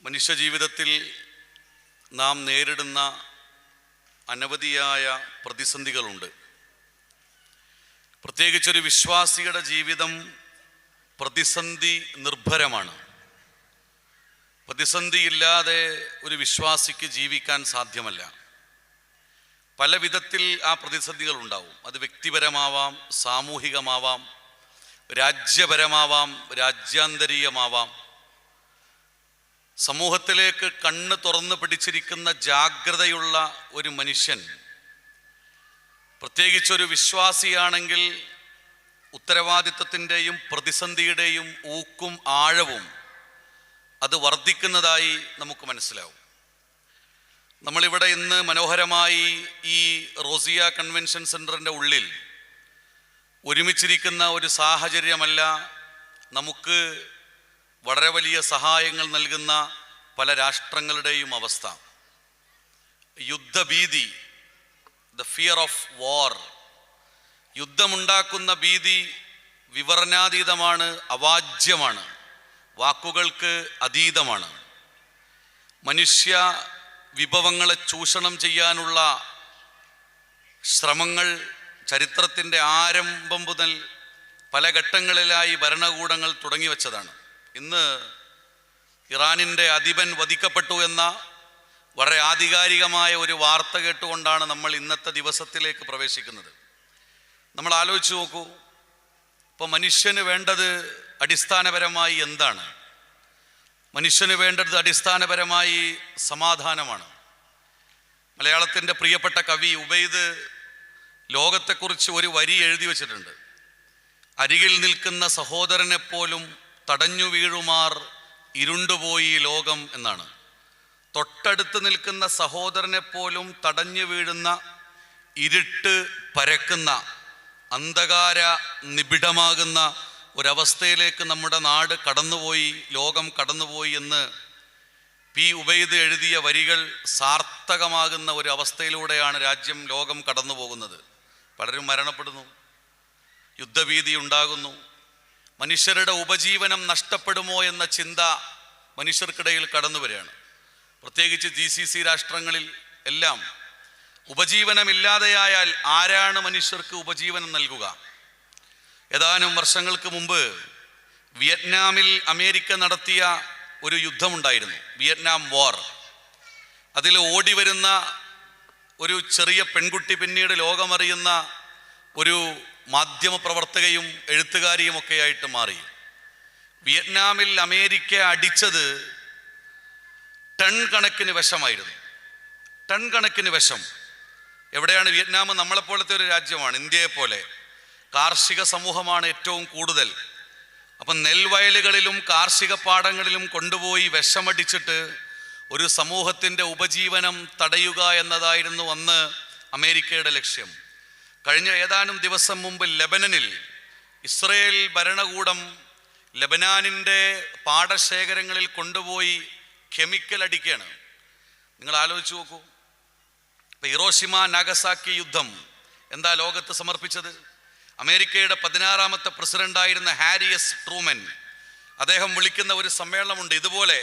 മനുഷ്യജീവിതത്തിൽ നാം നേരിടുന്ന അനവധിയായ പ്രതിസന്ധികളുണ്ട്. പ്രത്യേകിച്ചൊരു വിശ്വാസിയുടെ ജീവിതം പ്രതിസന്ധി നിർഭരമാണ്. പ്രതിസന്ധിയില്ലാതെ ഒരു വിശ്വാസിക്ക് ജീവിക്കാൻ സാധ്യമല്ല. പല വിധത്തിൽ ആ പ്രതിസന്ധികൾ ഉണ്ടാവും. അത് വ്യക്തിപരമാവാം, സാമൂഹികമാവാം, രാജ്യപരമാവാം, രാജ്യാന്തരീയമാവാം. സമൂഹത്തിലേക്ക് കണ്ണ് തുറന്നു പിടിച്ചിരിക്കുന്ന ജാഗ്രതയുള്ള ഒരു മനുഷ്യൻ, പ്രത്യേകിച്ചൊരു വിശ്വാസിയാണെങ്കിൽ, ഉത്തരവാദിത്വത്തിൻ്റെയും പ്രതിസന്ധിയുടെയും ഊക്കും ആഴവും അത് വർദ്ധിക്കുന്നതായി നമുക്ക് മനസ്സിലാവും. നമ്മളിവിടെ ഇന്ന് മനോഹരമായി ഈ റോസിയ കൺവെൻഷൻ സെൻറ്ററിൻ്റെ ഉള്ളിൽ ഒരുമിച്ചിരിക്കുന്ന ഒരു സാഹചര്യമല്ല നമുക്ക് വളരെ വലിയ സഹായങ്ങൾ നൽകുന്ന പല രാഷ്ട്രങ്ങളുടെയും അവസ്ഥ. യുദ്ധഭീതി, ദ ഫിയർ ഓഫ് വാർ, യുദ്ധമുണ്ടാക്കുന്ന ഭീതി വിവരണാതീതമാണ്, അവാച്യമാണ്, വാക്കുകൾക്ക് അതീതമാണ്. മനുഷ്യ വിഭവങ്ങളെ ചൂഷണം ചെയ്യാനുള്ള ശ്രമങ്ങൾ ചരിത്രത്തിൻ്റെ ആരംഭം മുതൽ പല ഘട്ടങ്ങളിലായി ഭരണകൂടങ്ങൾ തുടങ്ങി വച്ചതാണ്. ഇന്ന് ഇറാനിൻ്റെ അധിപൻ വധിക്കപ്പെട്ടു എന്ന വളരെ ആധികാരികമായ ഒരു വാർത്ത കേട്ടുകൊണ്ടാണ് നമ്മൾ ഇന്നത്തെ ദിവസത്തിലേക്ക് പ്രവേശിക്കുന്നത്. നമ്മൾ ആലോചിച്ച് നോക്കൂ, ഇപ്പോൾ മനുഷ്യന് വേണ്ടത് അടിസ്ഥാനപരമായി എന്താണ്? മനുഷ്യന് വേണ്ടത് അടിസ്ഥാനപരമായി സമാധാനമാണ്. മലയാളത്തിൻ്റെ പ്രിയപ്പെട്ട കവി ഉബൈദ് ലോകത്തെക്കുറിച്ച് ഒരു വരി എഴുതി വച്ചിട്ടുണ്ട്. അരികിൽ നിൽക്കുന്ന സഹോദരനെ പോലും തടഞ്ഞു വീഴുമാർ ഇരുണ്ടുപോയി ലോകം എന്നാണ്. തൊട്ടടുത്ത് നിൽക്കുന്ന സഹോദരനെ പോലും തടഞ്ഞു വീഴുന്ന, ഇരുട്ട് പരക്കുന്ന, അന്ധകാര നിബിഡമാകുന്ന ഒരവസ്ഥയിലേക്ക് നമ്മുടെ നാട് കടന്നുപോയി, ലോകം കടന്നുപോയി എന്ന് പി ഉബൈദ് എഴുതിയ വരികൾ സാർത്ഥകമാകുന്ന ഒരു അവസ്ഥയിലൂടെയാണ് രാജ്യം, ലോകം കടന്നു പോകുന്നത്. പലരും മരണപ്പെടുന്നു, യുദ്ധഭീതി ഉണ്ടാകുന്നു, മനുഷ്യരുടെ ഉപജീവനം നഷ്ടപ്പെടുമോ എന്ന ചിന്ത മനുഷ്യർക്കിടയിൽ കടന്നു വരികയാണ്. പ്രത്യേകിച്ച് GCC രാഷ്ട്രങ്ങളിൽ എല്ലാം ഉപജീവനമില്ലാതെയായാൽ ആരാണ് മനുഷ്യർക്ക് ഉപജീവനം നൽകുക? ഏതാനും വർഷങ്ങൾക്ക് മുമ്പ് വിയറ്റ്നാമിൽ അമേരിക്ക നടത്തിയ ഒരു യുദ്ധമുണ്ടായിരുന്നു, വിയറ്റ്നാം വാർ. അതിൽ ഓടി വരുന്ന ഒരു ചെറിയ പെൺകുട്ടി പിന്നീട് ലോകമറിയുന്ന ഒരു മാധ്യമപ്രവർത്തകയും എഴുത്തുകാരിയും ഒക്കെ ആയിട്ട് മാറി. വിയറ്റ്നാമിൽ അമേരിക്ക അടിച്ചത് ടൺ കണക്കിന് വിഷമായിരുന്നു. ടൺ കണക്കിന് വിഷം. എവിടെയാണ് വിയറ്റ്നാം? നമ്മളെപ്പോലത്തെ ഒരു രാജ്യമാണ്, ഇന്ത്യയെപ്പോലെ കാർഷിക സമൂഹമാണ് ഏറ്റവും കൂടുതൽ. അപ്പം നെൽവയലുകളിലും കാർഷിക പാടങ്ങളിലും കൊണ്ടുപോയി വിഷമടിച്ചിട്ട് ഒരു സമൂഹത്തിൻ്റെ ഉപജീവനം തടയുക എന്നതായിരുന്നു അന്ന് അമേരിക്കയുടെ ലക്ഷ്യം. കഴിഞ്ഞ ഏതാനും ദിവസം മുമ്പ് ലെബനനിൽ ഇസ്രയേൽ ഭരണകൂടം ലെബനാനിൻ്റെ പാടശേഖരങ്ങളിൽ കൊണ്ടുപോയി കെമിക്കൽ അടിക്കുകയാണ്. നിങ്ങൾ ആലോചിച്ച് നോക്കൂ. ഇപ്പം ഹിരോഷിമ നാഗസാക്കി യുദ്ധം എന്താ ലോകത്ത് സമർപ്പിച്ചത്? അമേരിക്കയുടെ 16ാമത്തെ പ്രസിഡന്റായിരുന്ന ഹാരി എസ് ട്രൂമൻ, അദ്ദേഹം വിളിക്കുന്ന ഒരു സമ്മേളനമുണ്ട്. ഇതുപോലെ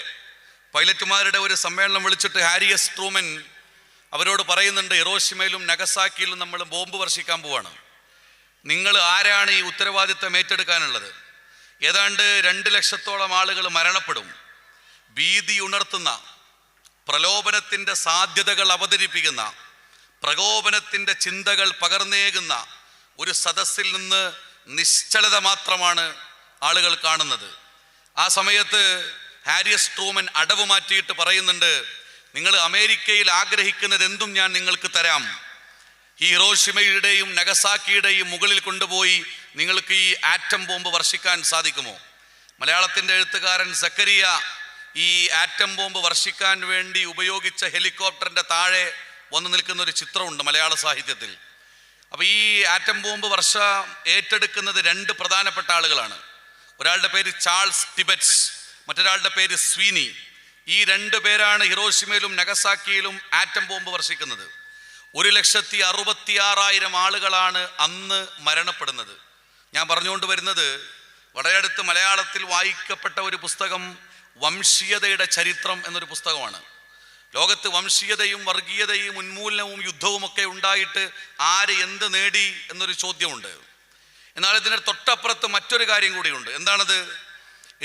പൈലറ്റുമാരുടെ ഒരു സമ്മേളനം വിളിച്ചിട്ട് ഹാരി എസ് ട്രൂമൻ അവരോട് പറയുന്നുണ്ട്, ഹിരോഷിമയിലും നഗസാക്കിയിലും നമ്മൾ ബോംബ് വർഷിക്കാൻ പോവാണ്, നിങ്ങൾ ആരാണ് ഈ ഉത്തരവാദിത്തം ഏറ്റെടുക്കാനുള്ളത്? ഏതാണ്ട് 2 ലക്ഷത്തോളം ആളുകൾ മരണപ്പെടും. ഭീതി ഉണർത്തുന്ന, പ്രലോഭനത്തിൻ്റെ സാധ്യതകൾ അവതരിപ്പിക്കുന്ന, പ്രകോപനത്തിൻ്റെ ചിന്തകൾ പകർന്നേകുന്ന ഒരു സദസ്സിൽ നിന്ന് നിശ്ചലത മാത്രമാണ് ആളുകൾ കാണുന്നത്. ആ സമയത്ത് ഹാരി എസ് ട്രൂമൻ അടവ് മാറ്റിയിട്ട് പറയുന്നുണ്ട്, നിങ്ങൾ അമേരിക്കയിൽ ആഗ്രഹിക്കുന്നത് എന്തും ഞാൻ നിങ്ങൾക്ക് തരാം. ഈ ഹിരോഷിമയുടെയും നഗസാക്കിയുടെയും മുകളിൽ കൊണ്ടുപോയി നിങ്ങൾക്ക് ഈ ആറ്റം ബോംബ് വർഷിക്കാൻ സാധിക്കുമോ? മലയാളത്തിൻ്റെ എഴുത്തുകാരൻ സക്കരിയ ഈ ആറ്റം ബോംബ് വർഷിക്കാൻ വേണ്ടി ഉപയോഗിച്ച ഹെലികോപ്റ്ററിൻ്റെ താഴെ വന്നു നിൽക്കുന്ന ഒരു ചിത്രമുണ്ട് മലയാള സാഹിത്യത്തിൽ. അപ്പോൾ ഈ ആറ്റം ബോംബ് ഏറ്റെടുക്കുന്നത് 2 പ്രധാനപ്പെട്ട ആളുകളാണ്. ഒരാളുടെ പേര് ചാൾസ് ടിബറ്റ്സ്, മറ്റൊരാളുടെ പേര് സ്വീനി. ഈ 2 പേരാണ് ഹിരോഷിമയിലും നഗസാക്കിയിലും ആറ്റം ബോംബ് വർഷിക്കുന്നത്. 1,66,000 ആളുകളാണ് അന്ന് മരണപ്പെടുന്നത്. ഞാൻ പറഞ്ഞുകൊണ്ട് വരുന്നത്, വളരെ അടുത്ത് മലയാളത്തിൽ വായിക്കപ്പെട്ട ഒരു പുസ്തകം വംശീയതയുടെ ചരിത്രം എന്നൊരു പുസ്തകമാണ്. ലോകത്ത് വംശീയതയും വർഗീയതയും ഉന്മൂലനവും യുദ്ധവുമൊക്കെ ഉണ്ടായിട്ട് ആര് എന്ത് നേടി എന്നൊരു ചോദ്യമുണ്ട്. എന്നാൽ ഇതിന് തൊട്ടപ്പുറത്ത് മറ്റൊരു കാര്യം കൂടിയുണ്ട്. എന്താണത്?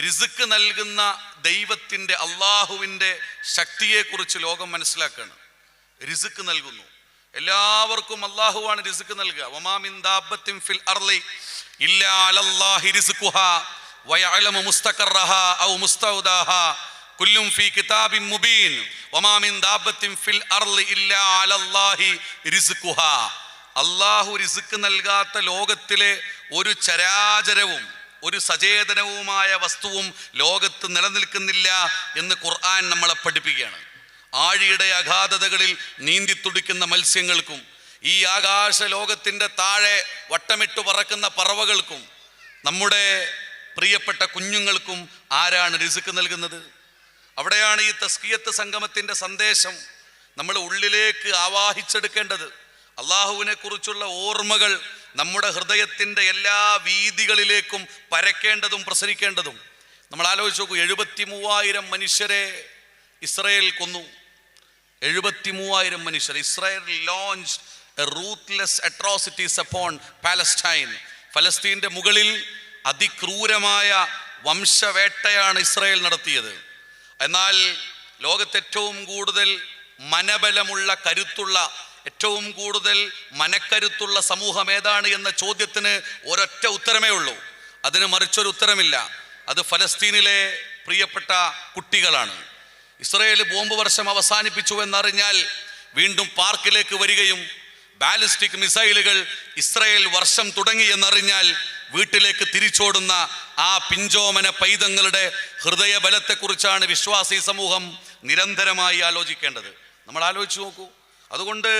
റിസ്ക് നൽകുന്ന ദൈവത്തിൻ്റെ, അള്ളാഹുവിൻ്റെ ശക്തിയെക്കുറിച്ച് ലോകം മനസ്സിലാക്കുകയാണ്. റിസ്ക് നൽകുന്നു, എല്ലാവർക്കും അള്ളാഹുവാണ് റിസ്ക് നൽകുക. വമാ മിൻ ദാബത്തിൻ ഫിൽ അർളി ഇല്ലാ അലല്ലാഹി റിസ്ഖുഹാ വയഅലമു മുസ്തഖറഹാ ഔ മുസ്തൗദാഹാ കുല്ലും ഫീ കിതാബിൻ മുബീൻ വമാ മിൻ ദാബത്തിൻ ഫിൽ അർളി ഇല്ലാ അലല്ലാഹി റിസ്ഖുഹാ. അള്ളാഹു റിസ്ക് നൽകാത്ത ലോകത്തിലെ ഒരു ചരാചരവും ഒരു സചേതനവുമായ വസ്തുവും ലോകത്ത് നിലനിൽക്കുന്നില്ല എന്ന് ഖുർആൻ നമ്മളെ പഠിപ്പിക്കുകയാണ്. ആഴിയുടെ അഗാധതകളിൽ നീന്തി തുടിക്കുന്ന മത്സ്യങ്ങൾക്കും ഈ ആകാശ ലോകത്തിൻ്റെ താഴെ വട്ടമിട്ട് പറക്കുന്ന പറവകൾക്കും നമ്മുടെ പ്രിയപ്പെട്ട കുഞ്ഞുങ്ങൾക്കും ആരാണ് റിസ്ക് നൽകുന്നത്? അവിടെയാണ് ഈ തസ്കിയത്ത് സംഗമത്തിൻ്റെ സന്ദേശം നമ്മൾ ഉള്ളിലേക്ക് ആവാഹിച്ചെടുക്കേണ്ടത്. അള്ളാഹുവിനെ കുറിച്ചുള്ള ഓർമ്മകൾ നമ്മുടെ ഹൃദയത്തിൻ്റെ എല്ലാ വീതികളിലേക്കും പരക്കേണ്ടതും പ്രസരിക്കേണ്ടതും. നമ്മൾ ആലോചിച്ച് നോക്കൂ, 73,000 മനുഷ്യരെ ഇസ്രായേൽ കൊന്നു. 73,000 മനുഷ്യർ. Israel launch a ruthless atrocities upon Palestine. ഫലസ്തീൻ്റെ മുകളിൽ അതിക്രൂരമായ വംശവേട്ടയാണ് ഇസ്രായേൽ നടത്തിയത്. എന്നാൽ ലോകത്ത് ഏറ്റവും കൂടുതൽ മനബലമുള്ള, കരുത്തുള്ള, ഏറ്റവും കൂടുതൽ മനക്കരുത്തുള്ള സമൂഹം ഏതാണ് എന്ന ചോദ്യത്തിന് ഒരൊറ്റ ഉത്തരമേ ഉള്ളൂ. അതിന് മറിച്ചൊരു ഉത്തരമില്ല. അത് ഫലസ്തീനിലെ പ്രിയപ്പെട്ട കുട്ടികളാണ്. ഇസ്രായേൽ ബോംബ് വർഷം അവസാനിപ്പിച്ചു എന്നറിഞ്ഞാൽ വീണ്ടും പാർക്കിലേക്ക് വരികയും ബാലിസ്റ്റിക് മിസൈലുകൾ ഇസ്രായേൽ വർഷം തുടങ്ങി എന്നറിഞ്ഞാൽ വീട്ടിലേക്ക് തിരിച്ചോടുന്ന ആ പിഞ്ചോമന പൈതങ്ങളുടെ ഹൃദയബലത്തെക്കുറിച്ചാണ് വിശ്വാസി സമൂഹം നിരന്തരമായി ആലോചിക്കേണ്ടത്. നമ്മൾ ആലോചിച്ച് നോക്കൂ. അതുകൊണ്ട്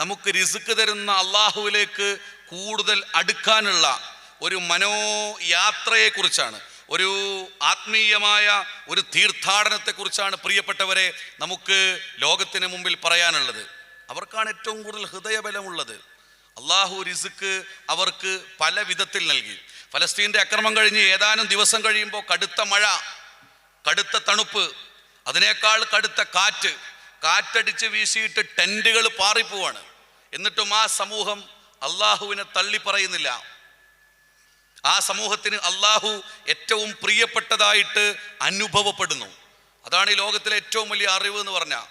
നമുക്ക് റിസ്ക് തരുന്ന അള്ളാഹുവിലേക്ക് കൂടുതൽ അടുക്കാനുള്ള ഒരു മനോയാത്രയെക്കുറിച്ചാണ്, ഒരു ആത്മീയമായ ഒരു തീർത്ഥാടനത്തെക്കുറിച്ചാണ് പ്രിയപ്പെട്ടവരെ നമുക്ക് ലോകത്തിന് മുമ്പിൽ പറയാനുള്ളത്. അവർക്കാണ് ഏറ്റവും കൂടുതൽ ഹൃദയബലമുള്ളത്. അള്ളാഹു റിസ്ക് അവർക്ക് പല വിധത്തിൽ നൽകി. ഫലസ്തീൻ്റെ അക്രമം കഴിഞ്ഞ് ഏതാനും ദിവസം കഴിയുമ്പോൾ കടുത്ത മഴ, കടുത്ത തണുപ്പ്, അതിനേക്കാൾ കടുത്ത കാറ്റടിച്ച് വീശിയിട്ട് ടെൻറ്റുകൾ പാറിപ്പോവാണ്. എന്നിട്ടും ആ സമൂഹം അള്ളാഹുവിനെ തള്ളി പറയുന്നില്ല. ആ സമൂഹത്തിന് അള്ളാഹു ഏറ്റവും പ്രിയപ്പെട്ടതായിട്ട് അനുഭവപ്പെടുന്നു. അതാണ് ഈ ലോകത്തിലെ ഏറ്റവും വലിയ അറിവ് എന്ന് പറഞ്ഞാൽ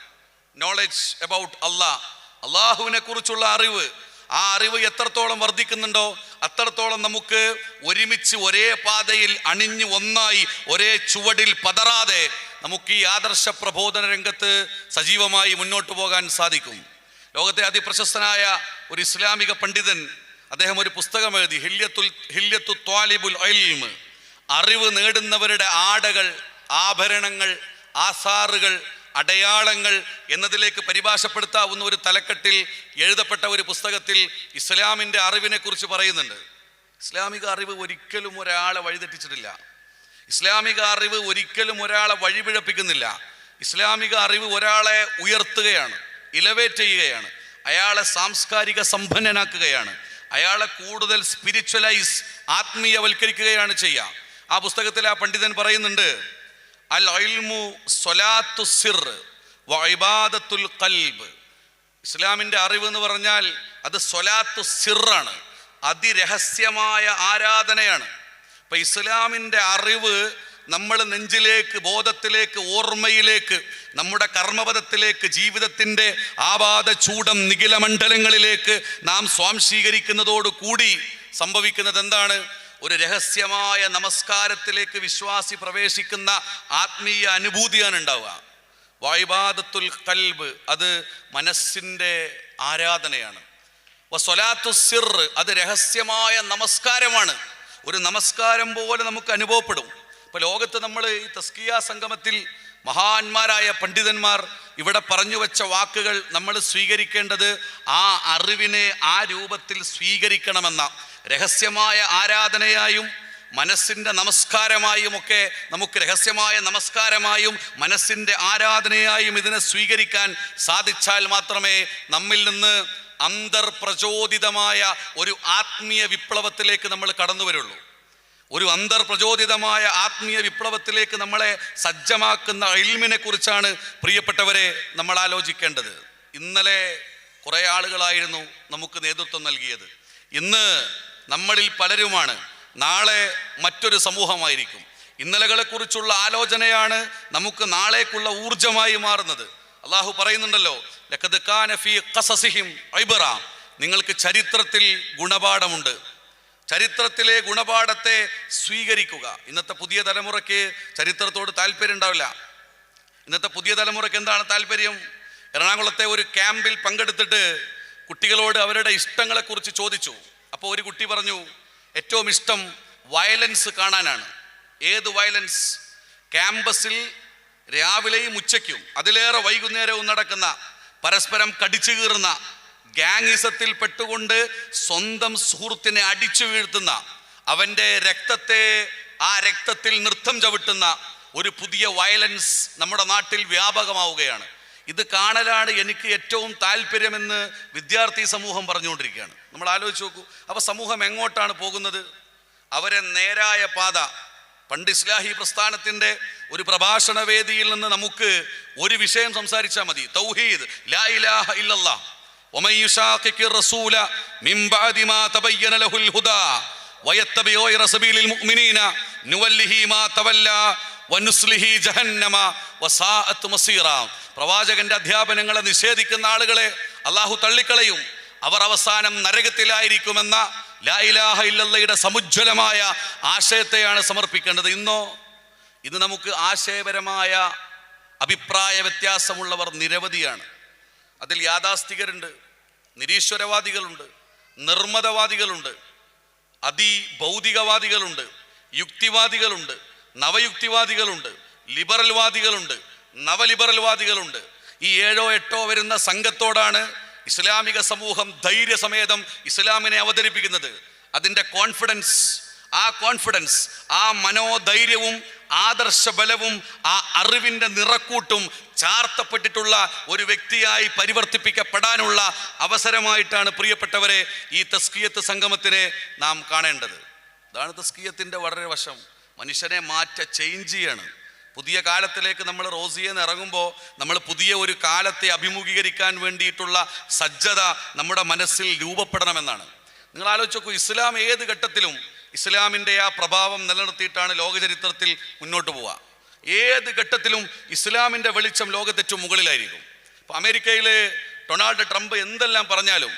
നോളജ് അബൌട്ട് അള്ളാഹ്, അള്ളാഹുവിനെ കുറിച്ചുള്ള അറിവ്. ആ അറിവ് എത്രത്തോളം വർദ്ധിക്കുന്നുണ്ടോ അത്രത്തോളം നമുക്ക് ഒരുമിച്ച് ഒരേ പാതയിൽ അണിഞ്ഞ് ഒന്നായി ഒരേ ചുവടിൽ പതറാതെ നമുക്ക് ഈ ആദർശ പ്രബോധന രംഗത്ത് സജീവമായി മുന്നോട്ട് പോകാൻ സാധിക്കും. ലോകത്തെ അതിപ്രശസ്തനായ ഒരു ഇസ്ലാമിക പണ്ഡിതൻ, അദ്ദേഹം ഒരു പുസ്തകം എഴുതി, ഹില്യത്തു ത്വാലിബുൽ ഇൽമ്. അറിവ് നേടുന്നവരുടെ ആടകൾ, ആഭരണങ്ങൾ, ആസാറുകൾ, അടയാളങ്ങൾ എന്നതിലേക്ക് പരിഭാഷപ്പെടുത്താവുന്ന ഒരു തലക്കെട്ടിൽ എഴുതപ്പെട്ട ഒരു പുസ്തകത്തിൽ ഇസ്ലാമിൻ്റെ അറിവിനെ കുറിച്ച് പറയുന്നുണ്ട്. ഇസ്ലാമിക അറിവ് ഒരിക്കലും ഒരാളെ വഴിതെറ്റിച്ചിട്ടില്ല. ഇസ്ലാമിക അറിവ് ഒരിക്കലും ഒരാളെ വഴിപിഴപ്പിക്കുന്നില്ല. ഇസ്ലാമിക അറിവ് ഒരാളെ ഉയർത്തുകയാണ്, ഇലവേറ്റ് ചെയ്യുകയാണ്, അയാളെ സാംസ്കാരിക സമ്പന്നനാക്കുകയാണ്, അയാളെ കൂടുതൽ സ്പിരിച്വലൈസ്, ആത്മീയവൽക്കരിക്കുകയാണ് ചെയ്യുക. ആ പുസ്തകത്തിൽ ആ പണ്ഡിതൻ പറയുന്നുണ്ട്, അൽ ഇൽമു സ്വലാത്തു സിർ വ ഇബാദത്തുൽ ഖൽബ്. ഇസ്ലാമിൻ്റെ അറിവ് എന്ന് പറഞ്ഞാൽ അത് സ്വലാത്തു സിറാണ്, അതിരഹസ്യമായ ആരാധനയാണ്. ഇപ്പം ഇസ്ലാമിൻ്റെ അറിവ് നമ്മൾ നെഞ്ചിലേക്ക്, ബോധത്തിലേക്ക്, ഓർമ്മയിലേക്ക്, നമ്മുടെ കർമ്മപഥത്തിലേക്ക്, ജീവിതത്തിൻ്റെ ആപാദ ചൂടം നിഖിലമണ്ഡലങ്ങളിലേക്ക് നാം സ്വാംശീകരിക്കുന്നതോടുകൂടി സംഭവിക്കുന്നത് എന്താണ്? ഒരു രഹസ്യമായ നമസ്കാരത്തിലേക്ക് വിശ്വാസി പ്രവേശിക്കുന്ന ആത്മീയ അനുഭൂതിയാണ് ഉണ്ടാവുക. വഇബാദത്തുൽ ഖൽബ്, അത് മനസ്സിൻ്റെ ആരാധനയാണ്. വസ്വലാത്തു സിർ, അത് രഹസ്യമായ നമസ്കാരമാണ്. ഒരു നമസ്കാരം പോലെ നമുക്ക് അനുഭവപ്പെടും. ഇപ്പോൾ ലോകത്ത് നമ്മൾ ഈ തസ്കിയ സംഗമത്തിൽ മഹാന്മാരായ പണ്ഡിതന്മാർ ഇവിടെ പറഞ്ഞു വെച്ച വാക്കുകൾ നമ്മൾ സ്വീകരിക്കേണ്ടത് ആ അറിവിനെ ആ രൂപത്തിൽ സ്വീകരിക്കണമെന്ന രഹസ്യമായ ആരാധനയായും മനസ്സിൻ്റെ നമസ്കാരമായും ഒക്കെ നമുക്ക് രഹസ്യമായ നമസ്കാരമായും മനസ്സിൻ്റെ ആരാധനയായും ഇതിനെ സ്വീകരിക്കാൻ സാധിച്ചാൽ മാത്രമേ നമ്മിൽ നിന്ന് അന്തർപ്രചോദിതമായ ഒരു ആത്മീയ വിപ്ലവത്തിലേക്ക് നമ്മൾ കടന്നു വരുള്ളൂ. ഒരു അന്തർപ്രചോദിതമായ ആത്മീയ വിപ്ലവത്തിലേക്ക് നമ്മളെ സജ്ജമാക്കുന്ന ഇൽമിനെ കുറിച്ചാണ് പ്രിയപ്പെട്ടവരെ നമ്മൾ ആലോചിക്കേണ്ടത്. ഇന്നലെ കുറേ ആളുകളായിരുന്നു നമുക്ക് നേതൃത്വം നൽകിയത്. ഇന്ന് നമ്മളിൽ പലരുമാണ്, നാളെ മറ്റൊരു സമൂഹമായിരിക്കും. ഇന്നലകളെക്കുറിച്ചുള്ള ആലോചനയാണ് നമുക്ക് നാളേക്കുള്ള ഊർജമായി മാറുന്നത്. അള്ളാഹു പറയുന്നുണ്ടല്ലോ, ലഖദ് കാന ഫീ ഖസസിഹിം ഇബ്റ, നിങ്ങൾക്ക് ചരിത്രത്തിൽ ഗുണപാഠമുണ്ട്. ചരിത്രത്തിലെ ഗുണപാഠത്തെ സ്വീകരിക്കുക. ഇന്നത്തെ പുതിയ തലമുറയ്ക്ക് ചരിത്രത്തോട് താല്പര്യം ഉണ്ടാവില്ല. ഇന്നത്തെ പുതിയ തലമുറയ്ക്ക് എന്താണ് താല്പര്യം? എറണാകുളത്തെ ഒരു ക്യാമ്പിൽ പങ്കെടുത്തിട്ട് കുട്ടികളോട് അവരുടെ ഇഷ്ടങ്ങളെക്കുറിച്ച് ചോദിച്ചു. അപ്പോൾ ഒരു കുട്ടി പറഞ്ഞു, ഏറ്റവും ഇഷ്ടം വയലൻസ് കാണാനാണ്. ഏത് വയലൻസ്? ക്യാമ്പസിൽ രാവിലെയും ഉച്ചയ്ക്കും അതിലേറെ വൈകുന്നേരവും നടക്കുന്ന, പരസ്പരം കടിച്ചു കീറുന്ന, ഗാങ്ങിസത്തിൽ പെട്ടുകൊണ്ട് സ്വന്തം സുഹൃത്തിനെ അടിച്ചു വീഴ്ത്തുന്ന, അവൻ്റെ രക്തത്തെ ആ രക്തത്തിൽ നൃത്തം ചവിട്ടുന്ന ഒരു പുതിയ വയലൻസ് നമ്മുടെ നാട്ടിൽ വ്യാപകമാവുകയാണ്. ഇത് കാണലാണ് എനിക്ക് ഏറ്റവും താല്പര്യമെന്ന് വിദ്യാർത്ഥി സമൂഹം പറഞ്ഞുകൊണ്ടിരിക്കുകയാണ്. നമ്മൾ ആലോചിച്ച് നോക്കൂ, അപ്പോൾ സമൂഹം എങ്ങോട്ടാണ് പോകുന്നത്? അവരെ നേരായ പാത. പണ്ട് ഇസ്ലാഹി പ്രസ്ഥാനത്തിൻ്റെ ഒരു പ്രഭാഷണ വേദിയിൽ നിന്ന് നമുക്ക് ഒരു വിഷയം സംസാരിച്ചാൽ മതി, തൗഹീദ്, ലാ ഇലാഹ ഇല്ലല്ലാഹ്. വമൻ യുശാഖിഖിർ റസൂല മിൻ ബഅദി മാ തബയ്യന ലഹുൽ ഹുദാ വയത്തബിഉ ഗൈറ സബീലിൽ മുഅ്മിനീന നുവല്ലിഹി മാ തവല്ലാ വനുസ്ലിഹി ജഹന്നമ വസാഅത് മസീറ. പ്രവാചകന്റെ അധ്യാപനങ്ങളെ നിഷേധിക്കുന്ന ആളുകളെ അള്ളാഹു തള്ളിക്കളയും, അവർ അവസാനം നരകത്തിലായിരിക്കുമെന്ന ലാ ഇലാഹ ഇല്ലല്ലയുടെ സമുജ്വലമായ ആശയത്തെയാണ് സമർപ്പിക്കേണ്ടത്. ഇന്ന് നമുക്ക് ആശയപരമായ അഭിപ്രായ വ്യത്യാസമുള്ളവർ നിരവധിയാണ്. അതിൽ യാഥാസ്ഥികരുണ്ട്, നിരീശ്വരവാദികളുണ്ട്, നിർമ്മതവാദികളുണ്ട്, അതിഭൗതികവാദികളുണ്ട്, യുക്തിവാദികളുണ്ട്, നവയുക്തിവാദികളുണ്ട്, ലിബറൽവാദികളുണ്ട്, നവലിബറൽവാദികളുണ്ട്. ഈ 7-8 വരുന്ന സംഘത്തോടാണ് ഇസ്ലാമിക സമൂഹം ധൈര്യസമേതം ഇസ്ലാമിനെ അവതരിപ്പിക്കുന്നത്. അതിൻ്റെ കോൺഫിഡൻസ്, ആ മനോധൈര്യവും ആദർശബലവും ആ അറിവിൻ്റെ നിറക്കൂട്ടും ചാർത്തപ്പെട്ടിട്ടുള്ള ഒരു വ്യക്തിയായി പരിവർത്തിപ്പിക്കപ്പെടാനുള്ള അവസരമായിട്ടാണ് പ്രിയപ്പെട്ടവരെ ഈ തസ്കിയത്ത് സംഗമത്തിനെ നാം കാണേണ്ടത്. ഇതാണ് തസ്കിയത്തിൻ്റെ വളരെ വശം. മനുഷ്യനെ ചേഞ്ച് ചെയ്യാണ്. പുതിയ കാലത്തിലേക്ക് നമ്മൾ റോസിയെന്ന് ഇറങ്ങുമ്പോൾ നമ്മൾ പുതിയ ഒരു കാലത്തെ അഭിമുഖീകരിക്കാൻ വേണ്ടിയിട്ടുള്ള സജ്ജത നമ്മുടെ മനസ്സിൽ രൂപപ്പെടണമെന്നാണ്. നിങ്ങൾ ആലോചിച്ച് നോക്കൂ, ഇസ്ലാം ഏത് ഘട്ടത്തിലും ഇസ്ലാമിൻ്റെ ആ പ്രഭാവം നിലനിർത്തിയിട്ടാണ് ലോകചരിത്രത്തിൽ മുന്നോട്ട് പോവുക. ഏത് ഘട്ടത്തിലും ഇസ്ലാമിൻ്റെ വെളിച്ചം ലോകത്തേറ്റവും മുകളിലായിരിക്കും. ഇപ്പോൾ അമേരിക്കയിൽ ഡൊണാൾഡ് ട്രംപ് എന്തെല്ലാം പറഞ്ഞാലും,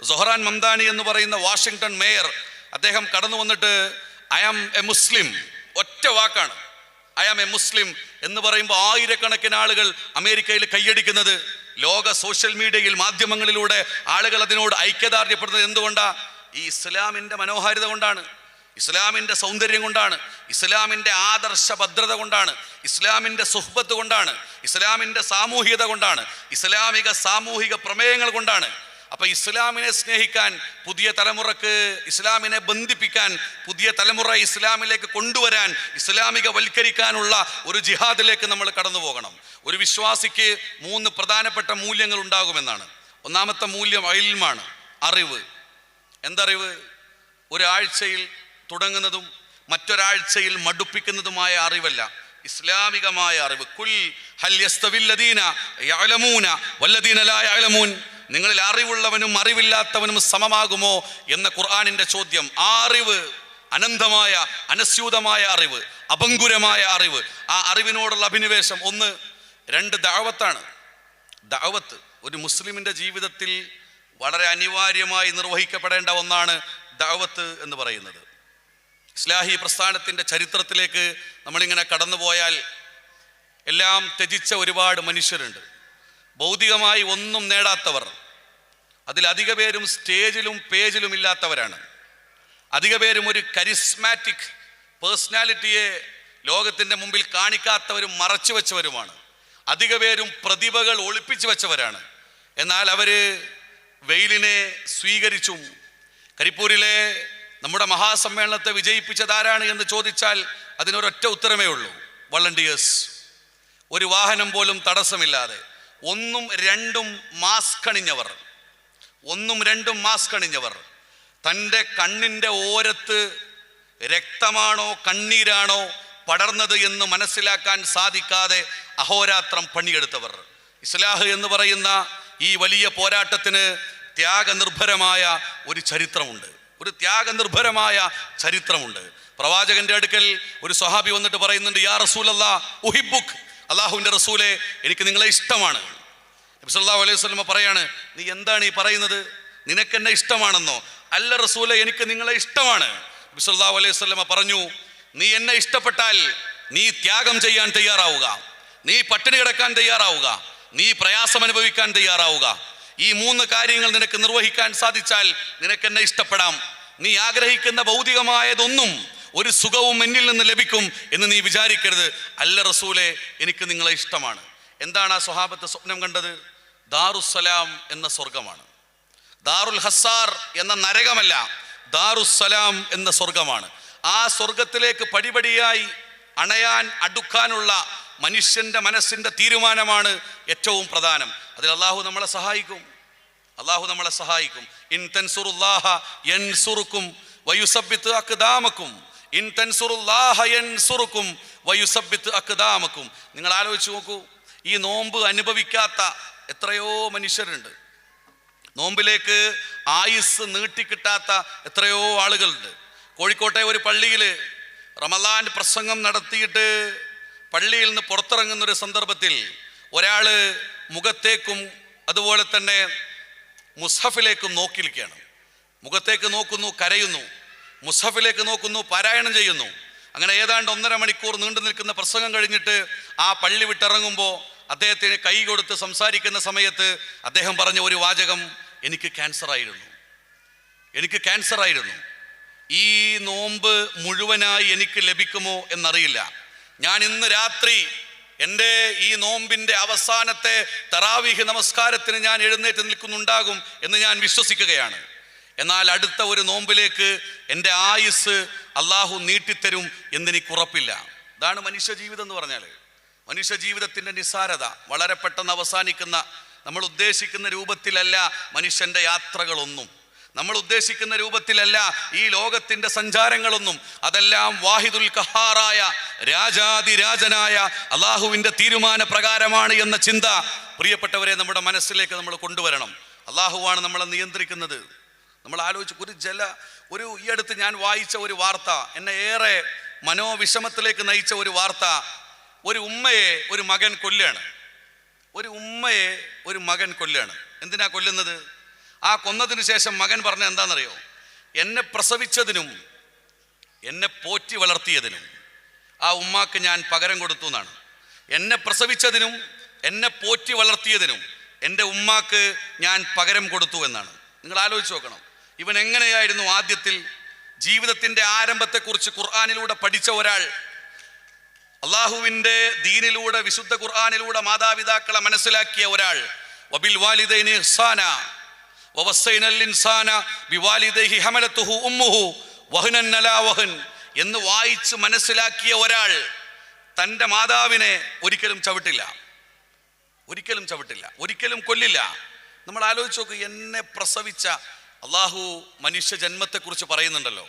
സൊഹറാൻ മംദാനി എന്ന് പറയുന്ന വാഷിങ്ടൺ മേയർ, അദ്ദേഹം കടന്നു വന്നിട്ട് ഐ ആം എ മുസ്ലിം, ഒറ്റ വാക്കാണ്, ഐ ആം എ മുസ്ലിം എന്ന് പറയുമ്പോൾ ആയിരക്കണക്കിന് ആളുകൾ അമേരിക്കയിൽ കൈയടിക്കുന്നത്, ലോക സോഷ്യൽ മീഡിയയിൽ മാധ്യമങ്ങളിലൂടെ ആളുകൾ അതിനോട് ഐക്യദാർഢ്യപ്പെടുന്നത് എന്തുകൊണ്ടാണ്? ഈ ഇസ്ലാമിൻ്റെ മനോഹാരിത കൊണ്ടാണ്, ഇസ്ലാമിൻ്റെ സൗന്ദര്യം കൊണ്ടാണ്, ഇസ്ലാമിൻ്റെ ആദർശ ഭദ്രത കൊണ്ടാണ്, ഇസ്ലാമിൻ്റെ സുഹ്ബത്ത് കൊണ്ടാണ്, ഇസ്ലാമിൻ്റെ സാമൂഹികത കൊണ്ടാണ്, ഇസ്ലാമിക സാമൂഹിക പ്രമേയങ്ങൾ കൊണ്ടാണ്. അപ്പൊ ഇസ്ലാമിനെ സ്നേഹിക്കാൻ, പുതിയ തലമുറക്ക് ഇസ്ലാമിനെ ബന്ധിപ്പിക്കാൻ, പുതിയ തലമുറ ഇസ്ലാമിലേക്ക് കൊണ്ടുവരാൻ, ഇസ്ലാമിക വൽക്കരിക്കാനുള്ള ഒരു ജിഹാദിലേക്ക് നമ്മൾ കടന്നു പോകണം. ഒരു വിശ്വാസിക്ക് 3 പ്രധാനപ്പെട്ട മൂല്യങ്ങൾ ഉണ്ടാകുമെന്നാണ്. ഒന്നാമത്തെ മൂല്യം ഇൽമാണ്, അറിവ്. എന്തറിവ്? ഒരാഴ്ചയിൽ തുടങ്ങുന്നതും മറ്റൊരാഴ്ചയിൽ മടുപ്പിക്കുന്നതുമായ അറിവല്ല, ഇസ്ലാമികമായ അറിവ്. കുൽ ഹൽ യസ്തവില്ലദീന യഅലമൂന വല്ലദീന ലാ യഅലമൂൻ, നിങ്ങളിൽ അറിവുള്ളവനും അറിവില്ലാത്തവനും സമമാകുമോ എന്ന ഖുർആനിൻ്റെ ചോദ്യം. ആ അറിവ് അനന്തമായ, അനസ്യൂതമായ അറിവ്, അപങ്കുരമായ അറിവ്, ആ അറിവിനോടുള്ള അഭിനിവേശം. 1. 2 ദഅവത്താണ്. ദഅവത്ത് ഒരു മുസ്ലിമിൻ്റെ ജീവിതത്തിൽ വളരെ അനിവാര്യമായി നിർവഹിക്കപ്പെടേണ്ട ഒന്നാണ് ദഅവത്ത് എന്ന് പറയുന്നത്. ഇസ്ലാഹി പ്രസ്ഥാനത്തിൻ്റെ ചരിത്രത്തിലേക്ക് നമ്മളിങ്ങനെ കടന്നുപോയാൽ എല്ലാം ത്യജിച്ച ഒരുപാട് മനുഷ്യരുണ്ട്. ഭൗതികമായി ഒന്നും നേടാത്തവർ. അതിലധിക പേരും സ്റ്റേജിലും പേജിലും ഇല്ലാത്തവരാണ്. അധിക പേരും ഒരു കരിസ്മാറ്റിക് പേഴ്സണാലിറ്റിയെ ലോകത്തിൻ്റെ മുമ്പിൽ കാണിക്കാത്തവരും മറച്ചു വെച്ചവരുമാണ്. അധിക പേരും പ്രതിഭകൾ ഒളിപ്പിച്ചു വെച്ചവരാണ്. എന്നാൽ അവർ വെയിലിനെ സ്വീകരിച്ചും. കരിപ്പൂരിലെ നമ്മുടെ മഹാസമ്മേളനത്തെ വിജയിപ്പിച്ചതാരാണ് എന്ന് ചോദിച്ചാൽ അതിനൊരൊറ്റ ഉത്തരമേ ഉള്ളൂ, വളണ്ടിയേഴ്സ്. ഒരു വാഹനം പോലും തടസ്സമില്ലാതെ 1ഉം 2ഉം മാസ്ക് അണിഞ്ഞവർ, തൻ്റെ കണ്ണിൻ്റെ ഓരത്ത് രക്തമാണോ കണ്ണീരാണോ പടർന്നത് എന്ന് മനസ്സിലാക്കാൻ സാധിക്കാതെ അഹോരാത്രം പണിയെടുത്തവർ. ഇസ്ലാഹ് എന്ന് പറയുന്ന ഈ വലിയ പോരാട്ടത്തിന് ത്യാഗനിർഭരമായ ഒരു ചരിത്രമുണ്ട്. ഒരു ത്യാഗനിർഭരമായ ചരിത്രമുണ്ട്. പ്രവാചകന്റെ അടുക്കൽ ഒരു സ്വഹാബി വന്നിട്ട് പറയുന്നുണ്ട്, യാ റസൂലല്ലാ ഉഹിബ്ബുക്, അള്ളാഹുവിൻ്റെ റസൂലെ എനിക്ക് നിങ്ങളെ ഇഷ്ടമാണ്. നബി സല്ലല്ലാഹു അലൈഹി വസല്ലം പറയാണ്, നീ എന്താണ് ഈ പറയുന്നത്? നിനക്കെന്നെ ഇഷ്ടമാണെന്നോ? അല്ല റസൂലെ, എനിക്ക് നിങ്ങളെ ഇഷ്ടമാണ്. നബി സല്ലല്ലാഹു അലൈഹി വസല്ലം പറഞ്ഞു, നീ എന്നെ ഇഷ്ടപ്പെട്ടാൽ നീ ത്യാഗം ചെയ്യാൻ തയ്യാറാവുക, നീ പട്ടിണി കിടക്കാൻ തയ്യാറാവുക, നീ പ്രയാസം അനുഭവിക്കാൻ തയ്യാറാവുക. ഈ 3 കാര്യങ്ങൾ നിനക്ക് നിർവഹിക്കാൻ സാധിച്ചാൽ നിനക്കെന്നെ ഇഷ്ടപ്പെടാം. നീ ആഗ്രഹിക്കുന്ന ഭൗതികമായതൊന്നും ഒരു സുഖവും എന്നിൽ നിന്ന് ലഭിക്കും എന്ന് നീ വിചാരിക്കരുത്. അല്ല റസൂലെ, എനിക്ക് നിങ്ങളെ ഇഷ്ടമാണ്. എന്താണ് ആ സ്വഹാബത്ത് സ്വപ്നം കണ്ടത്? ദാറുസ്സലാം എന്ന സ്വർഗമാണ്. ദാറുൽ ഹസാർ എന്ന നരകമല്ല, ദാറുസ്സലാം എന്ന സ്വർഗമാണ്. ആ സ്വർഗത്തിലേക്ക് പടിപടിയായി അണയാൻ അടുക്കാനുള്ള മനുഷ്യന്റെ മനസ്സിന്റെ തീരുമാനമാണ് ഏറ്റവും പ്രധാനം. അതിൽ അള്ളാഹു നമ്മളെ സഹായിക്കും. അള്ളാഹു നമ്മളെ സഹായിക്കും. ഇൻ തൻസുറുല്ലാഹ യൻസുറുക്കും വയുസബ്ബിത് അഖ്ദാമക്കും. ഇൻ തൻസുറുല്ലാഹ യൻസുറുക്കും വയുസബ്ബിത് അഖ്ദാമക്കും. നിങ്ങൾ ആലോചിച്ച് നോക്കൂ, ഈ നോമ്പ് അനുഭവിക്കാത്ത എത്രയോ മനുഷ്യരുണ്ട്. നോമ്പിലേക്ക് ആയുസ് നീട്ടിക്കിട്ടാത്ത എത്രയോ ആളുകളുണ്ട്. കോഴിക്കോട്ടെ ഒരു പള്ളിയിൽ റമളാൻ പ്രസംഗം നടത്തിയിട്ട് പള്ളിയിൽ നിന്ന് പുറത്തിറങ്ങുന്നൊരു സന്ദർഭത്തിൽ ഒരാൾ മുഖത്തേക്കും അതുപോലെ തന്നെ മുസ്ഹഫിലേക്കും നോക്കിയിരിക്കുകയാണ്. മുഖത്തേക്ക് നോക്കുന്നു, കരയുന്നു. മുസ്ഹഫിലേക്ക് നോക്കുന്നു, പാരായണം ചെയ്യുന്നു. അങ്ങനെ ഏതാണ്ട് 1.5 മണിക്കൂർ നീണ്ടു നിൽക്കുന്ന പ്രസംഗം കഴിഞ്ഞിട്ട് ആ പള്ളി വിട്ടിറങ്ങുമ്പോൾ അദ്ദേഹത്തിന് കൈ കൊടുത്ത് സംസാരിക്കുന്ന സമയത്ത് അദ്ദേഹം പറഞ്ഞ ഒരു വാചകം, എനിക്ക് ക്യാൻസർ ആയിരുന്നു, എനിക്ക് ക്യാൻസർ ആയിരുന്നു. ഈ നോമ്പ് മുഴുവനായി എനിക്ക് ലഭിക്കുമോ എന്നറിയില്ല. ഞാൻ ഇന്ന് രാത്രി എൻ്റെ ഈ നോമ്പിൻ്റെ അവസാനത്തെ തറാവീഹ് നമസ്കാരത്തിന് ഞാൻ എഴുന്നേറ്റ് നിൽക്കുന്നുണ്ടാകും എന്ന് ഞാൻ വിശ്വസിക്കുകയാണ്. എന്നാൽ അടുത്ത ഒരു നോമ്പിലേക്ക് എൻ്റെ ആയുസ് അള്ളാഹു നീട്ടിത്തരും എന്നെനിക്ക് ഉറപ്പില്ല. ഇതാണ് മനുഷ്യ ജീവിതം എന്ന് പറഞ്ഞാൽ. മനുഷ്യ ജീവിതത്തിൻ്റെ നിസ്സാരത. വളരെ പെട്ടെന്ന് അവസാനിക്കുന്ന, നമ്മൾ ഉദ്ദേശിക്കുന്ന രൂപത്തിലല്ല മനുഷ്യൻ്റെ യാത്രകളൊന്നും. നമ്മൾ ഉദ്ദേശിക്കുന്ന രൂപത്തിലല്ല ഈ ലോകത്തിൻ്റെ സഞ്ചാരങ്ങളൊന്നും. അതെല്ലാം വാഹിദുൽ ഖഹാറായ രാജാതിരാജനായ അള്ളാഹുവിൻ്റെ തീരുമാന പ്രകാരമാണ് എന്ന ചിന്ത പ്രിയപ്പെട്ടവരെ നമ്മുടെ മനസ്സിലേക്ക് നമ്മൾ കൊണ്ടുവരണം. അള്ളാഹുവാണ് നമ്മളെ നിയന്ത്രിക്കുന്നത്. നമ്മൾ ആലോചിച്ച് ഈ അടുത്ത് ഞാൻ വായിച്ച ഒരു വാർത്ത എന്നെ ഏറെ മനോവിഷമത്തിലേക്ക് നയിച്ച ഒരു വാർത്ത. ഒരു ഉമ്മയെ ഒരു മകൻ കൊല്ലുകയാണ്. ഒരു ഉമ്മയെ ഒരു മകൻ കൊല്ലുകയാണ്. എന്തിനാ കൊല്ലുന്നത്? ആ കൊന്നതിന് ശേഷം മകൻ പറഞ്ഞ എന്താണെന്നറിയോ? എന്നെ പ്രസവിച്ചതിനും എന്നെ പോറ്റി വളർത്തിയതിനും ആ ഉമ്മാക്ക് ഞാൻ പകരം കൊടുത്തു എന്നാണ്. എന്നെ പ്രസവിച്ചതിനും എന്നെ പോറ്റി വളർത്തിയതിനും എൻ്റെ ഉമ്മാക്ക് ഞാൻ പകരം കൊടുത്തു എന്നാണ്. നിങ്ങൾ ആലോചിച്ച് നോക്കണം. ഇവൻ എങ്ങനെയായിരുന്നു ആദ്യത്തിൽ ജീവിതത്തിൻ്റെ ആരംഭത്തെക്കുറിച്ച് ഖുർആനിലൂടെ പഠിച്ച ഒരാൾ, അള്ളാഹുവിൻ്റെ ദീനിലൂടെ വിശുദ്ധ ഖുർആനിലൂടെ മാതാപിതാക്കളെ മനസ്സിലാക്കിയ ഒരാൾ. വബിൽ വാലിദൈനി ഇഹ്സാന വവസ്സൈനൽ ഇൻസാന ബിവാലിദൈഹി ഹമലതുഹു ഉമ്മുഹു വഹ്നൻ അലാ വഹ്ൻ എന്ന് വായിച്ച് മനസ്സിലാക്കിയ ഒരാൾ തൻ്റെ മാതാവിനെ ഒരിക്കലും ചവിട്ടില്ല, ഒരിക്കലും കൊല്ലില്ല. നമ്മൾ ആലോചിച്ച് നോക്ക്. എന്നെ പ്രസവിച്ച അള്ളാഹു മനുഷ്യ ജന്മത്തെക്കുറിച്ച് പറയുന്നുണ്ടല്ലോ.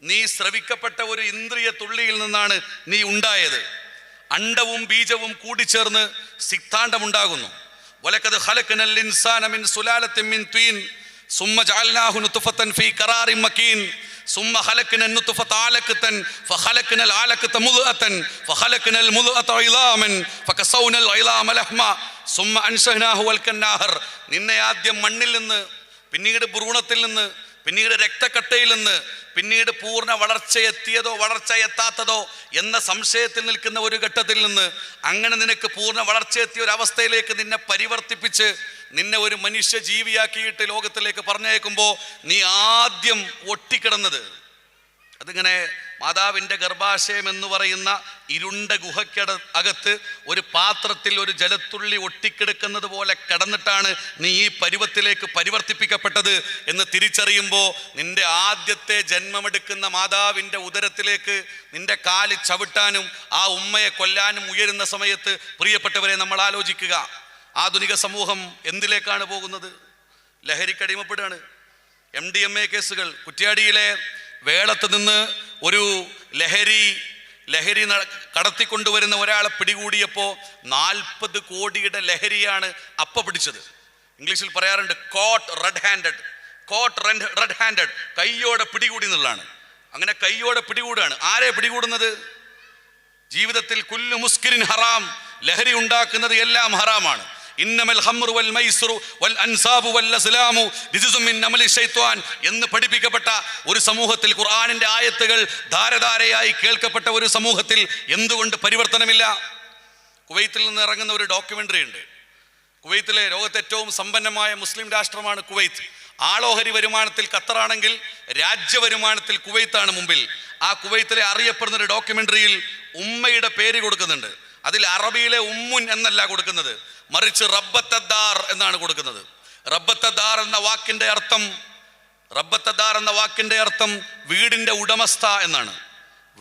നീ സ്രവിക്കപ്പെട്ട ഒരു ഇന്ദ്രിയ തുള്ളിയിൽ നിന്നാണ് നീ ഉണ്ടായത്. അണ്ടവും ബീജവും കൂടിച്ചേർന്ന് സിക്താണ്ഡമുണ്ടാകുന്നു. വലഖദ് ഖലഖനൽ ഇൻസാന മിൻ സുലാലത്തിൻ മിൻ ത്വീൻ സുമ്മ ജഅൽനാഹു നുത്ഫതൻ ഫീ ഖറാറിൻ മക്കീൻ സുമ്മ ഖലഖനൽ നുത്ഫത അലഖതൻ ഫഖലഖനൽ അലഖത മുദ്അതൻ ഫഖലഖനൽ മുദ്അത ഇളാമൻ ഫകസൗനൽ ഇളാമ ലഹ്മ സുമ്മ അൻശഹനാഹു വൽകന്നാഹർ. നിന്നെ ആദ്യം മണ്ണിൽ നിന്ന്, പിന്നീട് ഭ്രൂണത്തിൽ നിന്ന്, പിന്നീട് രക്തക്കട്ടയിൽ നിന്ന്, പിന്നീട് പൂർണ്ണ വളർച്ചയെത്തിയതോ വളർച്ച എത്താത്തതോ എന്ന സംശയത്തിൽ നിൽക്കുന്ന ഒരു ഘട്ടത്തിൽ നിന്ന് അങ്ങനെ നിനക്ക് പൂർണ്ണ വളർച്ചയെത്തിയ ഒരു അവസ്ഥയിലേക്ക് നിന്നെ പരിവർത്തിപ്പിച്ച് നിന്നെ ഒരു മനുഷ്യ ജീവിയാക്കിയിട്ട് ലോകത്തിലേക്ക് പറഞ്ഞയക്കുമ്പോൾ നീ ആദ്യം ഒട്ടിക്കിടന്നത്, അതിങ്ങനെ മാതാവിൻ്റെ ഗർഭാശയം എന്ന് പറയുന്ന ഇരുണ്ട അകത്ത് ഒരു പാത്രത്തിൽ ഒരു ജലത്തുള്ളി ഒട്ടിക്കിടക്കുന്നത് പോലെ കിടന്നിട്ടാണ് നീ ഈ പരുവത്തിലേക്ക് പരിവർത്തിപ്പിക്കപ്പെട്ടത് എന്ന് തിരിച്ചറിയുമ്പോൾ നിന്റെ ആദ്യത്തെ ജന്മമെടുക്കുന്ന മാതാവിൻ്റെ ഉദരത്തിലേക്ക് നിന്റെ കാല് ചവിട്ടാനും ആ ഉമ്മയെ കൊല്ലാനും ഉയരുന്ന സമയത്ത് പ്രിയപ്പെട്ടവരെ നമ്മൾ ആലോചിക്കുക. ആധുനിക സമൂഹം എന്തിലേക്കാണ് പോകുന്നത്? ലഹരിക്കടിമപ്പെടുകയാണ്. MDMA കേസുകൾ. കുറ്റ്യാടിയിലെ വേളത്ത് നിന്ന് ഒരു ലഹരി കടത്തിക്കൊണ്ടുവരുന്ന ഒരാളെ പിടികൂടിയപ്പോൾ 40 കോടിയുടെ ലഹരിയാണ് പിടിച്ചത്. ഇംഗ്ലീഷിൽ പറയാറുണ്ട് കോട്ട് റെഡ് ഹാൻഡഡ്, കയ്യോടെ പിടികൂടി എന്നുള്ളതാണ്. അങ്ങനെ കയ്യോടെ പിടികൂടാണ്. ആരെ പിടികൂടുന്നത്? ജീവിതത്തിൽ കുല്ലു മുസ്കിരിൻ ഹറാം, ലഹരി ഉണ്ടാക്കുന്നത് എല്ലാം ഹറാമാണ്. ഇന്നമൽ ഖംറു വൽ മൈസ്റു വൽ അൻസാബു വൽ അസ്ലാമു റിജ്സും മിൻ അമലി ശൈത്വാൻ എന്ന് പഠിപ്പിക്കപ്പെട്ട ഒരു സമൂഹത്തിൽ, ഖുർആനിന്റെ ആയത്തുകൾ ധാരധാരയായി കേൾക്കപ്പെട്ട ഒരു സമൂഹത്തിൽ എന്തുകൊണ്ട് പരിവർത്തനമില്ല? കുവൈത്തിൽ നിന്ന് ഇറങ്ങുന്ന ഒരു ഡോക്യുമെന്ററി ഉണ്ട്. കുവൈത്തിലെ ലോകത്തെ ഏറ്റവും സമ്പന്നമായ മുസ്ലിം രാഷ്ട്രമാണ് കുവൈത്ത്. ആളോഹരി വരുമാനത്തിൽ ഖത്തറാണെങ്കിൽ രാജ്യ വരുമാനത്തിൽ കുവൈത്താണ് മുമ്പിൽ. ആ കുവൈത്തിലെ അറിയപ്പെടുന്ന ഒരു ഡോക്യുമെന്ററിയിൽ ഉമ്മയുടെ പേര് കൊടുക്കുന്നുണ്ട്. അതിൽ അറബിയിലെ ഉമ്മുൻ എന്നല്ല കൊടുക്കുന്നത്, മറിച്ച് റബ്ബത്തദ്ദാർ എന്നാണ് കൊടുക്കുന്നത്. റബ്ബത്തദ്ദാർ എന്ന വാക്കിന്റെ അർത്ഥം വീടിന്റെ ഉടമസ്ഥ എന്നാണ്.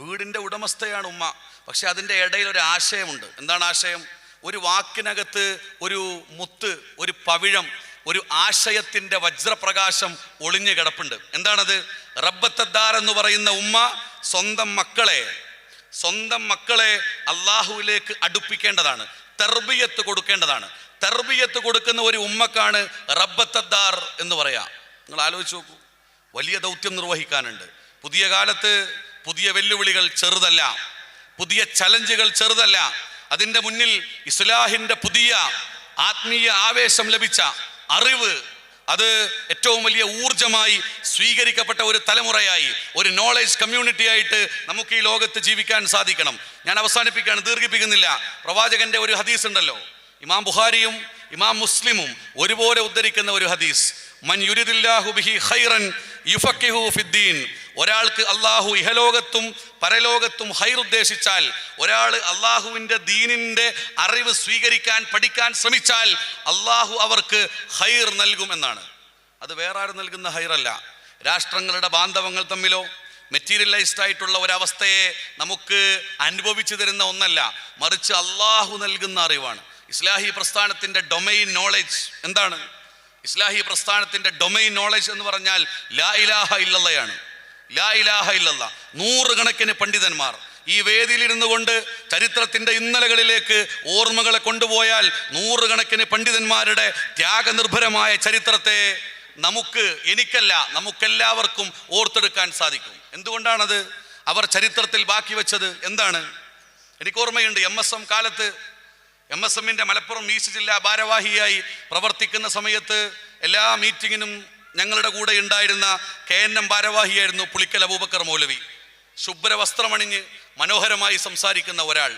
വീടിന്റെ ഉടമസ്ഥയാണ് ഉമ്മ. പക്ഷെ അതിൻ്റെ ഇടയിൽ ഒരു ആശയമുണ്ട്. എന്താണ് ആശയം? ഒരു വാക്കിനകത്ത് ഒരു മുത്ത്, ഒരു പവിഴം, ഒരു ആശയത്തിന്റെ വജ്രപ്രകാശം ഒളിഞ്ഞു കിടപ്പുണ്ട്. എന്താണത്? റബ്ബത്തദ്ദാർ എന്ന് പറയുന്ന ഉമ്മ സ്വന്തം മക്കളെ അള്ളാഹുവിലേക്ക് അടുപ്പിക്കേണ്ടതാണ്, തർബിയത്ത് കൊടുക്കേണ്ടതാണ്. തർബിയത്ത് കൊടുക്കുന്ന ഒരു ഉമ്മക്കാണ് റബ്ബത്തദ്ദാർ എന്ന് പറയാം. നിങ്ങൾ ആലോചിച്ച് നോക്കൂ, വലിയ ദൗത്യം നിർവഹിക്കാനുണ്ട്. പുതിയ കാലത്ത് പുതിയ വെല്ലുവിളികൾ ചെറുതല്ല, പുതിയ ചലഞ്ചുകൾ ചെറുതല്ല. അതിൻ്റെ മുന്നിൽ ഇസ്ലാഹിന്റെ പുതിയ ആത്മീയ ആവേശം ലഭിച്ച അറിവ്, അത് ഏറ്റവും വലിയ ഊർജമായി സ്വീകരിക്കപ്പെട്ട ഒരു തലമുറയായി, ഒരു നോളേജ് കമ്മ്യൂണിറ്റി ആയിട്ട് നമുക്ക് ഈ ലോകത്ത് ജീവിക്കാൻ സാധിക്കണം. ഞാൻ അവസാനിപ്പിക്കുകയാണ്, ദീർഘിപ്പിക്കുന്നില്ല. പ്രവാചകന്റെ ഒരു ഹദീസ് ഉണ്ടല്ലോ, ഇമാം ബുഖാരിയും ഇമാം മുസ്ലിമും ഒരുപോലെ ഉദ്ധരിക്കുന്ന ഒരു ഹദീസ്, മൻ യുരിദില്ലാഹു ബിഹി ഖൈറൻ യുഫഖിഹു ഫിദ്ദീൻ. ഒരാൾക്ക് അള്ളാഹു ഇഹലോകത്തും പരലോകത്തും ഹൈർ ഉദ്ദേശിച്ചാൽ, ഒരാൾ അള്ളാഹുവിൻ്റെ ദീനിൻ്റെ അറിവ് സ്വീകരിക്കാൻ പഠിക്കാൻ ശ്രമിച്ചാൽ അള്ളാഹു അവർക്ക് ഹൈർ നൽകും എന്നാണ്. അത് വേറെ ആരും നൽകുന്ന ഹൈറല്ല, രാഷ്ട്രങ്ങളുടെ ബാന്ധവങ്ങൾ തമ്മിലോ മെറ്റീരിയലൈസ്ഡ് ആയിട്ടുള്ള ഒരവസ്ഥയെ നമുക്ക് അനുഭവിച്ചു തരുന്ന ഒന്നല്ല, മറിച്ച് അള്ളാഹു നൽകുന്ന അറിവാണ്. ഇസ്ലാഹി പ്രസ്ഥാനത്തിൻ്റെ ഡൊമൈൻ നോളജ് എന്താണ്? ഇസ്ലാഹി പ്രസ്ഥാനത്തിൻ്റെ ഡൊമൈൻ നോളജ് എന്ന് പറഞ്ഞാൽ ലാ ഇലാഹ ഇല്ലല്ലയാണ്. ലാ ഇലാഹ ഇല്ലല്ല. 100 കണക്കിന് പണ്ഡിതന്മാർ ഈ വേദിയിലിരുന്നു കൊണ്ട് ചരിത്രത്തിന്റെ ഇന്നലകളിലേക്ക് ഓർമ്മകളെ കൊണ്ടുപോയാൽ 100 കണക്കിന് പണ്ഡിതന്മാരുടെ ത്യാഗനിർഭരമായ ചരിത്രത്തെ നമുക്കെല്ലാവർക്കും ഓർത്തെടുക്കാൻ സാധിക്കും. എന്തുകൊണ്ടാണത്? അവർ ചരിത്രത്തിൽ ബാക്കി വെച്ചത് എന്താണ്? എനിക്ക് ഓർമ്മയുണ്ട്, MSM കാലത്ത് MSMന്റെ മലപ്പുറം ഈസ്റ്റ് ജില്ലാ ഭാരവാഹിയായി പ്രവർത്തിക്കുന്ന സമയത്ത് എല്ലാ മീറ്റിങ്ങിനും ഞങ്ങളുടെ കൂടെ ഉണ്ടായിരുന്ന KNM ഭാരവാഹിയായിരുന്നു പുളിക്കൽ അബൂബക്കർ മൗലവി. ശുഭ്രവസ്ത്രമണിഞ്ഞ് മനോഹരമായി സംസാരിക്കുന്ന ഒരാൾ.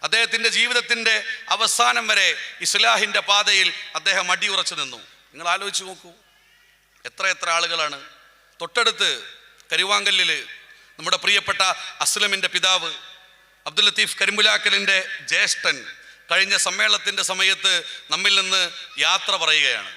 അദ്ദേഹത്തിൻ്റെ ജീവിതത്തിൻ്റെ അവസാനം വരെ ഇസ്ലാഹിൻ്റെ പാതയിൽ അദ്ദേഹം അടിയുറച്ചു നിന്നു. നിങ്ങൾ ആലോചിച്ച് നോക്കൂ, എത്ര ആളുകളാണ്. തൊട്ടടുത്ത് കരുവാങ്കല്ലിൽ നമ്മുടെ പ്രിയപ്പെട്ട അസ്ലമിൻ്റെ പിതാവ് അബ്ദുൽ ലത്തീഫ് കരിമ്പുലാക്കലിൻ്റെ ജ്യേഷ്ഠൻ കഴിഞ്ഞ സമ്മേളനത്തിൻ്റെ സമയത്ത് നമ്മിൽ നിന്ന് യാത്ര പറയുകയാണ്.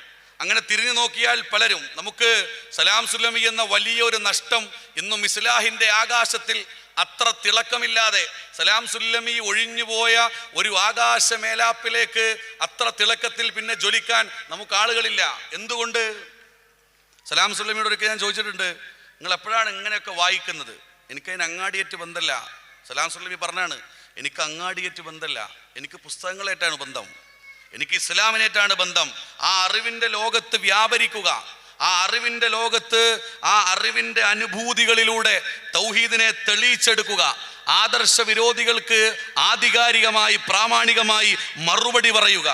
അങ്ങനെ തിരിഞ്ഞു നോക്കിയാൽ പലരും, നമുക്ക് സലാം സുല്ലമി എന്ന വലിയൊരു നഷ്ടം ഇന്നും ഇസ്ലാഹിൻ്റെ ആകാശത്തിൽ അത്ര തിളക്കമില്ലാതെ, സലാം സുല്ലമി ഒഴിഞ്ഞുപോയ ഒരു ആകാശമേലാപ്പിലേക്ക് അത്ര തിളക്കത്തിൽ പിന്നെ ജ്വലിക്കാൻ നമുക്ക് ആളുകളില്ല. എന്തുകൊണ്ട്? സലാം സുല്ലമിയോട് ഒരിക്കൽ ഞാൻ ചോദിച്ചിട്ടുണ്ട്, നിങ്ങൾ എപ്പോഴാണ് ഇങ്ങനെയൊക്കെ വായിക്കുന്നത്? എനിക്കതിന് അങ്ങാടിയേറ്റ് ബന്ധമല്ല. സലാം സുല്ലമി പറഞ്ഞാണ്, എനിക്ക് അങ്ങാടിയേറ്റ് ബന്ധമല്ല, എനിക്ക് പുസ്തകങ്ങളായിട്ടാണ് ബന്ധം, എനിക്ക് ഇസ്ലാമിനായിട്ടാണ് ബന്ധം. ആ അറിവിൻ്റെ ലോകത്ത് വ്യാപരിക്കുക, ആ അറിവിൻ്റെ ലോകത്ത് ആ അറിവിൻ്റെ അനുഭൂതികളിലൂടെ തൗഹീദിനെ തെളിയിച്ചെടുക്കുക, ആദർശ വിരോധികൾക്ക് ആധികാരികമായി പ്രാമാണികമായി മറുപടി പറയുക.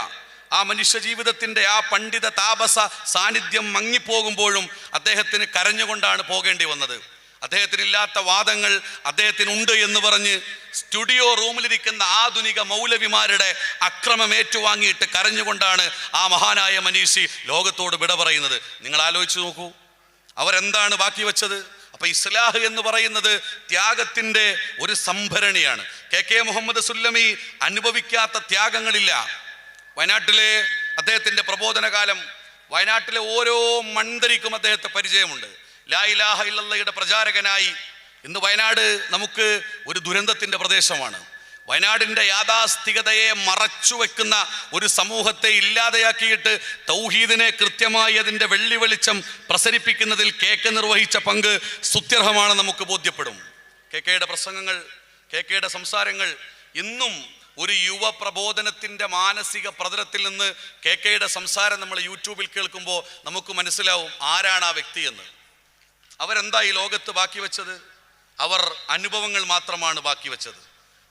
ആ മനുഷ്യ ജീവിതത്തിൻ്റെ ആ പണ്ഡിത താപസ സാന്നിധ്യം മങ്ങിപ്പോകുമ്പോഴും അദ്ദേഹത്തിന് കരഞ്ഞുകൊണ്ടാണ് പോകേണ്ടി വന്നത്. അദ്ദേഹത്തിനില്ലാത്ത വാദങ്ങൾ അദ്ദേഹത്തിനുണ്ട് എന്ന് പറഞ്ഞ് സ്റ്റുഡിയോ റൂമിലിരിക്കുന്ന ആധുനിക മൗലവിമാരുടെ അക്രമം ഏറ്റുവാങ്ങിയിട്ട് കരഞ്ഞുകൊണ്ടാണ് ആ മഹാനായ മനീഷി ലോകത്തോട് വിട പറയുന്നത്. നിങ്ങൾ ആലോചിച്ച് നോക്കൂ, അവരെന്താണ് ബാക്കി വെച്ചത്? അപ്പൊ ഇസ്ലാഹ് എന്ന് പറയുന്നത് ത്യാഗത്തിന്റെ ഒരു സംഭരണിയാണ്. KK മുഹമ്മദ് സുല്ലമി അനുഭവിക്കാത്ത ത്യാഗങ്ങളില്ല. വയനാട്ടിലെ അദ്ദേഹത്തിന്റെ പ്രബോധന കാലം, വയനാട്ടിലെ ഓരോ മണ്ഡരിക്കും അദ്ദേഹത്തെ പരിചയമുണ്ട്. ലാ ഇലാഹ ഇല്ലല്ലയുടെ പ്രചാരകനായി. ഇന്ന് വയനാട് നമുക്ക് ഒരു ദുരന്തത്തിന്റെ പ്രദേശമാണ്. വയനാടിൻ്റെ യാഥാസ്ഥികതയെ മറച്ചു വെക്കുന്ന ഒരു സമൂഹത്തെ ഇല്ലാതെയാക്കിയിട്ട് തൗഹീദിനെ കൃത്യമായി അതിൻ്റെ വെള്ളി വെളിച്ചം പ്രസരിപ്പിക്കുന്നതിൽ KK നിർവഹിച്ച പങ്ക് സ്തുത്യർഹമാണ്, നമുക്ക് ബോധ്യപ്പെടും. കെയുടെ പ്രസംഗങ്ങൾ, കെയുടെ സംസാരങ്ങൾ ഇന്നും ഒരു യുവ പ്രബോധനത്തിൻ്റെ മാനസിക പ്രതലത്തിൽ നിന്ന് കെയുടെ സംസാരം നമ്മൾ യൂട്യൂബിൽ കേൾക്കുമ്പോൾ നമുക്ക് മനസ്സിലാവും ആരാണ് ആ വ്യക്തി എന്ന്. അവരെന്താ ഈ ലോകത്ത് ബാക്കി വെച്ചത്? അവർ അനുഭവങ്ങൾ മാത്രമാണ് ബാക്കി വെച്ചത്.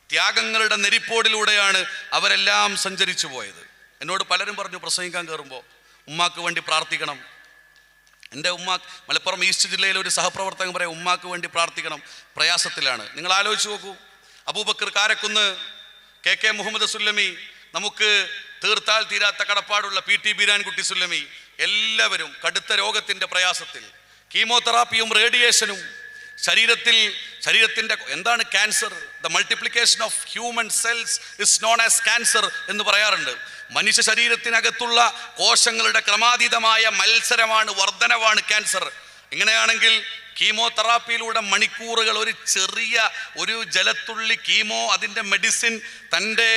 ത്യാഗങ്ങളുടെ നെരിപ്പോടിലൂടെയാണ് അവരെല്ലാം സഞ്ചരിച്ചു പോയത്. എന്നോട് പലരും പറഞ്ഞു പ്രസംഗിക്കാൻ കയറുമ്പോൾ, ഉമ്മാക്ക് വേണ്ടി പ്രാർത്ഥിക്കണം. എൻ്റെ ഉമ്മ മലപ്പുറം ഈസ്റ്റ് ജില്ലയിലെ ഒരു സഹപ്രവർത്തകൻ പറയാം, ഉമ്മാക്ക് വേണ്ടി പ്രാർത്ഥിക്കണം, പ്രയാസത്തിലാണ്. നിങ്ങൾ ആലോചിച്ച് നോക്കൂ, അബൂബക്കർ കാരക്കുന്ന്, കെ മുഹമ്മദ് സുല്ലമി, നമുക്ക് തീർത്താൽ തീരാത്ത കടപ്പാടുള്ള PT ബീരാൻകുട്ടി സുല്ലമി, എല്ലാവരും കടുത്ത രോഗത്തിൻ്റെ പ്രയാസത്തിൽ, കീമോതെറാപ്പിയും റേഡിയേഷനും, ശരീരത്തിൻ്റെ എന്താണ് cancer? The multiplication of human cells is known as cancer എന്ന് പറയാറുണ്ട്. മനുഷ്യ ശരീരത്തിനകത്തുള്ള കോശങ്ങളുടെ ക്രമാതീതമായ മത്സരമാണ്, വർധനവാണ് ക്യാൻസർ. ഇങ്ങനെയാണെങ്കിൽ കീമോതെറാപ്പിയിലൂടെ മണിക്കൂറുകൾ, ഒരു ജലത്തുള്ളി കീമോ, അതിൻ്റെ മെഡിസിൻ തൻ്റെ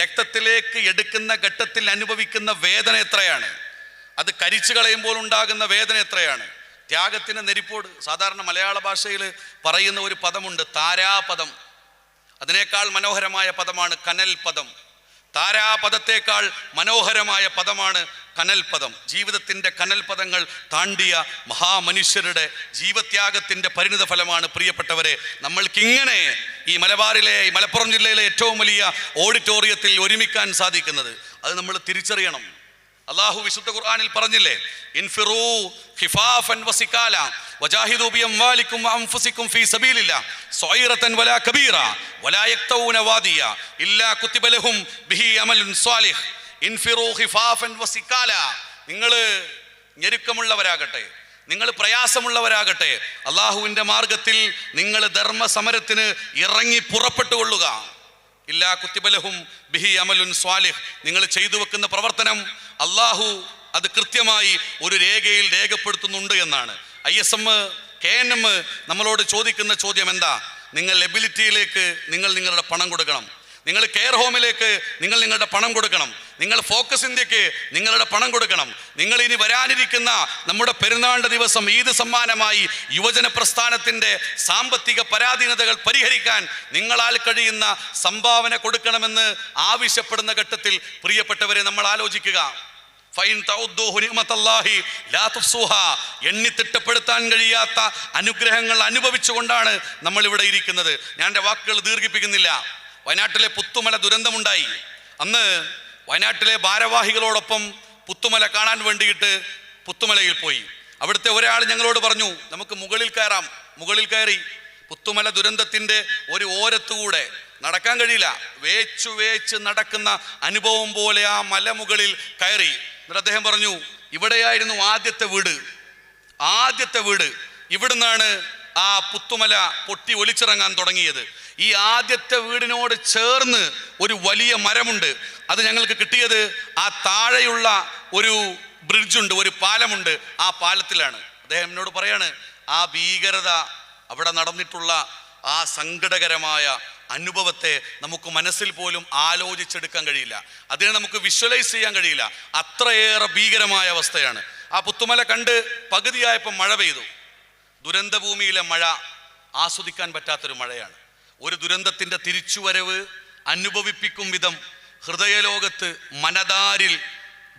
രക്തത്തിലേക്ക് എടുക്കുന്ന ഘട്ടത്തിൽ അനുഭവിക്കുന്ന വേദന എത്രയാണ്? അത് കരിച്ചു കളയുമ്പോൾ ഉണ്ടാകുന്ന വേദന എത്രയാണ്? ത്യാഗത്തിന് നെരിപ്പോട്. സാധാരണ മലയാള ഭാഷയിൽ പറയുന്ന ഒരു പദമുണ്ട്, താരാപദം. അതിനേക്കാൾ മനോഹരമായ പദമാണ് കനൽ പദം. താരാപദത്തേക്കാൾ മനോഹരമായ പദമാണ് കനൽ പദം. ജീവിതത്തിൻ്റെ കനൽ പദങ്ങൾ താണ്ടിയ മഹാമനുഷ്യരുടെ ജീവത്യാഗത്തിൻ്റെ പരിണിത ഫലമാണ് പ്രിയപ്പെട്ടവരെ നമ്മൾക്കിങ്ങനെ ഈ മലപ്പുറം ജില്ലയിലെ ഏറ്റവും വലിയ ഓഡിറ്റോറിയത്തിൽ ഒരുമിക്കാൻ സാധിക്കുന്നത്. അത് നമ്മൾ തിരിച്ചറിയണം. അല്ലാഹു വിശുദ്ധ ഖുർആനിൽ പറഞ്ഞില്ലേ, ഇൻഫിറൂ ഖിഫാഫൻ വസികാല വജാഹിദൂ ബിഅംവാലികും വഅൻഫുസികും ഫീ സബീലില്ലാഹ് സഗീറതൻ വലാ കബീറ വലാ യഖ്തഊന വാദിയ ഇല്ലാ കുതിബ ലഹും ബിഹി അമലുൻ സ്വാലിഹ്. ഇൻഫിറൂ ഖിഫാഫൻ വസികാല, നിങ്ങൾ ഞെരുക്കമുള്ളവരാകട്ടെ, നിങ്ങൾ പ്രയാസമുള്ളവരാകട്ടെ, അല്ലാഹുവിൻ്റെ മാർഗത്തിൽ നിങ്ങൾ ധർമ്മസമരത്തിന് ഇറങ്ങി പുറപ്പെട്ടുകൊള്ളുക. ഇല്ലാ കുതിബ ലഹും ബിഹി അമലുൻ സ്വാലിഹ്, നിങ്ങൾ ചെയ്തു വെക്കുന്ന പ്രവർത്തനം അള്ളാഹു അത് കൃത്യമായി ഒരു രേഖയിൽ രേഖപ്പെടുത്തുന്നുണ്ട് എന്നാണ്. ISM KNM നമ്മളോട് ചോദിക്കുന്ന ചോദ്യം എന്താ? നിങ്ങൾ എബിലിറ്റിയിലേക്ക് നിങ്ങളുടെ പണം കൊടുക്കണം, നിങ്ങൾ കെയർ ഹോമിലേക്ക് നിങ്ങളുടെ പണം കൊടുക്കണം, നിങ്ങൾ ഫോക്കസ് ഇന്ത്യക്ക് നിങ്ങളുടെ പണം കൊടുക്കണം, നിങ്ങൾ ഇനി വരാനിരിക്കുന്ന നമ്മുടെ പെരുന്നാളിൻ്റെ ദിവസം ഈദ് സമ്മാനമായി യുവജന പ്രസ്ഥാനത്തിൻ്റെ സാമ്പത്തിക പരാധീനതകൾ പരിഹരിക്കാൻ നിങ്ങളാൽ കഴിയുന്ന സംഭാവന കൊടുക്കണമെന്ന് ആവശ്യപ്പെടുന്ന ഘട്ടത്തിൽ പ്രിയപ്പെട്ടവരെ നമ്മൾ ആലോചിക്കുക. എണ്ണിത്തിട്ടപ്പെടുത്താൻ കഴിയാത്ത അനുഗ്രഹങ്ങൾ അനുഭവിച്ചുകൊണ്ടാണ് നമ്മൾ ഇവിടെ ഇരിക്കുന്നത്. ഞാൻ എൻ്റെ വാക്കുകൾ ദീർഘിപ്പിക്കുന്നില്ല. വയനാട്ടിലെ പുത്തുമല ദുരന്തമുണ്ടായി. അന്ന് വയനാട്ടിലെ ഭാരവാഹികളോടൊപ്പം പുത്തുമല കാണാൻ വേണ്ടിയിട്ട് പുത്തുമലയിൽ പോയി. അവിടുത്തെ ഒരാൾ ഞങ്ങളോട് പറഞ്ഞു, നമുക്ക് മുകളിൽ കയറാം. മുകളിൽ കയറി പുത്തുമല ദുരന്തത്തിൻ്റെ ഒരു ഓരത്തുകൂടെ നടക്കാൻ കഴിയില്ല, വേച്ച് നടക്കുന്ന അനുഭവം പോലെ ആ മലമുകളിൽ കയറി. എന്നിട്ട് അദ്ദേഹം പറഞ്ഞു, ഇവിടെയായിരുന്നു ആദ്യത്തെ വീട്. ഇവിടുന്നാണ് ആ പുത്തുമല പൊട്ടി ഒലിച്ചിറങ്ങാൻ തുടങ്ങിയത്. ഈ ആദ്യത്തെ വീടിനോട് ചേർന്ന് ഒരു വലിയ മരമുണ്ട്. അത് ഞങ്ങൾക്ക് കിട്ടിയത് ആ താഴെയുള്ള ഒരു ബ്രിഡ്ജുണ്ട്, ഒരു പാലമുണ്ട്, ആ പാലത്തിലാണ്. അദ്ദേഹം എന്നോട് പറയാണ്, ആ ഭീകരത, അവിടെ നടന്നിട്ടുള്ള ആ സങ്കടകരമായ അനുഭവത്തെ നമുക്ക് മനസ്സിൽ പോലും ആലോചിച്ചെടുക്കാൻ കഴിയില്ല, അതിനെ നമുക്ക് വിഷ്വലൈസ് ചെയ്യാൻ കഴിയില്ല. അത്രയേറെ ഭീകരമായ അവസ്ഥയാണ്. ആ പുത്തുമല കണ്ട് പകുതിയായപ്പോൾ മഴ പെയ്തു. ദുരന്തഭൂമിയിലെ മഴ ആസ്വദിക്കാൻ പറ്റാത്തൊരു മഴയാണ്. ഒരു ദുരന്തത്തിൻ്റെ തിരിച്ചുവരവ് അനുഭവിപ്പിക്കും വിധം ഹൃദയലോകത്ത് മനതാരിൽ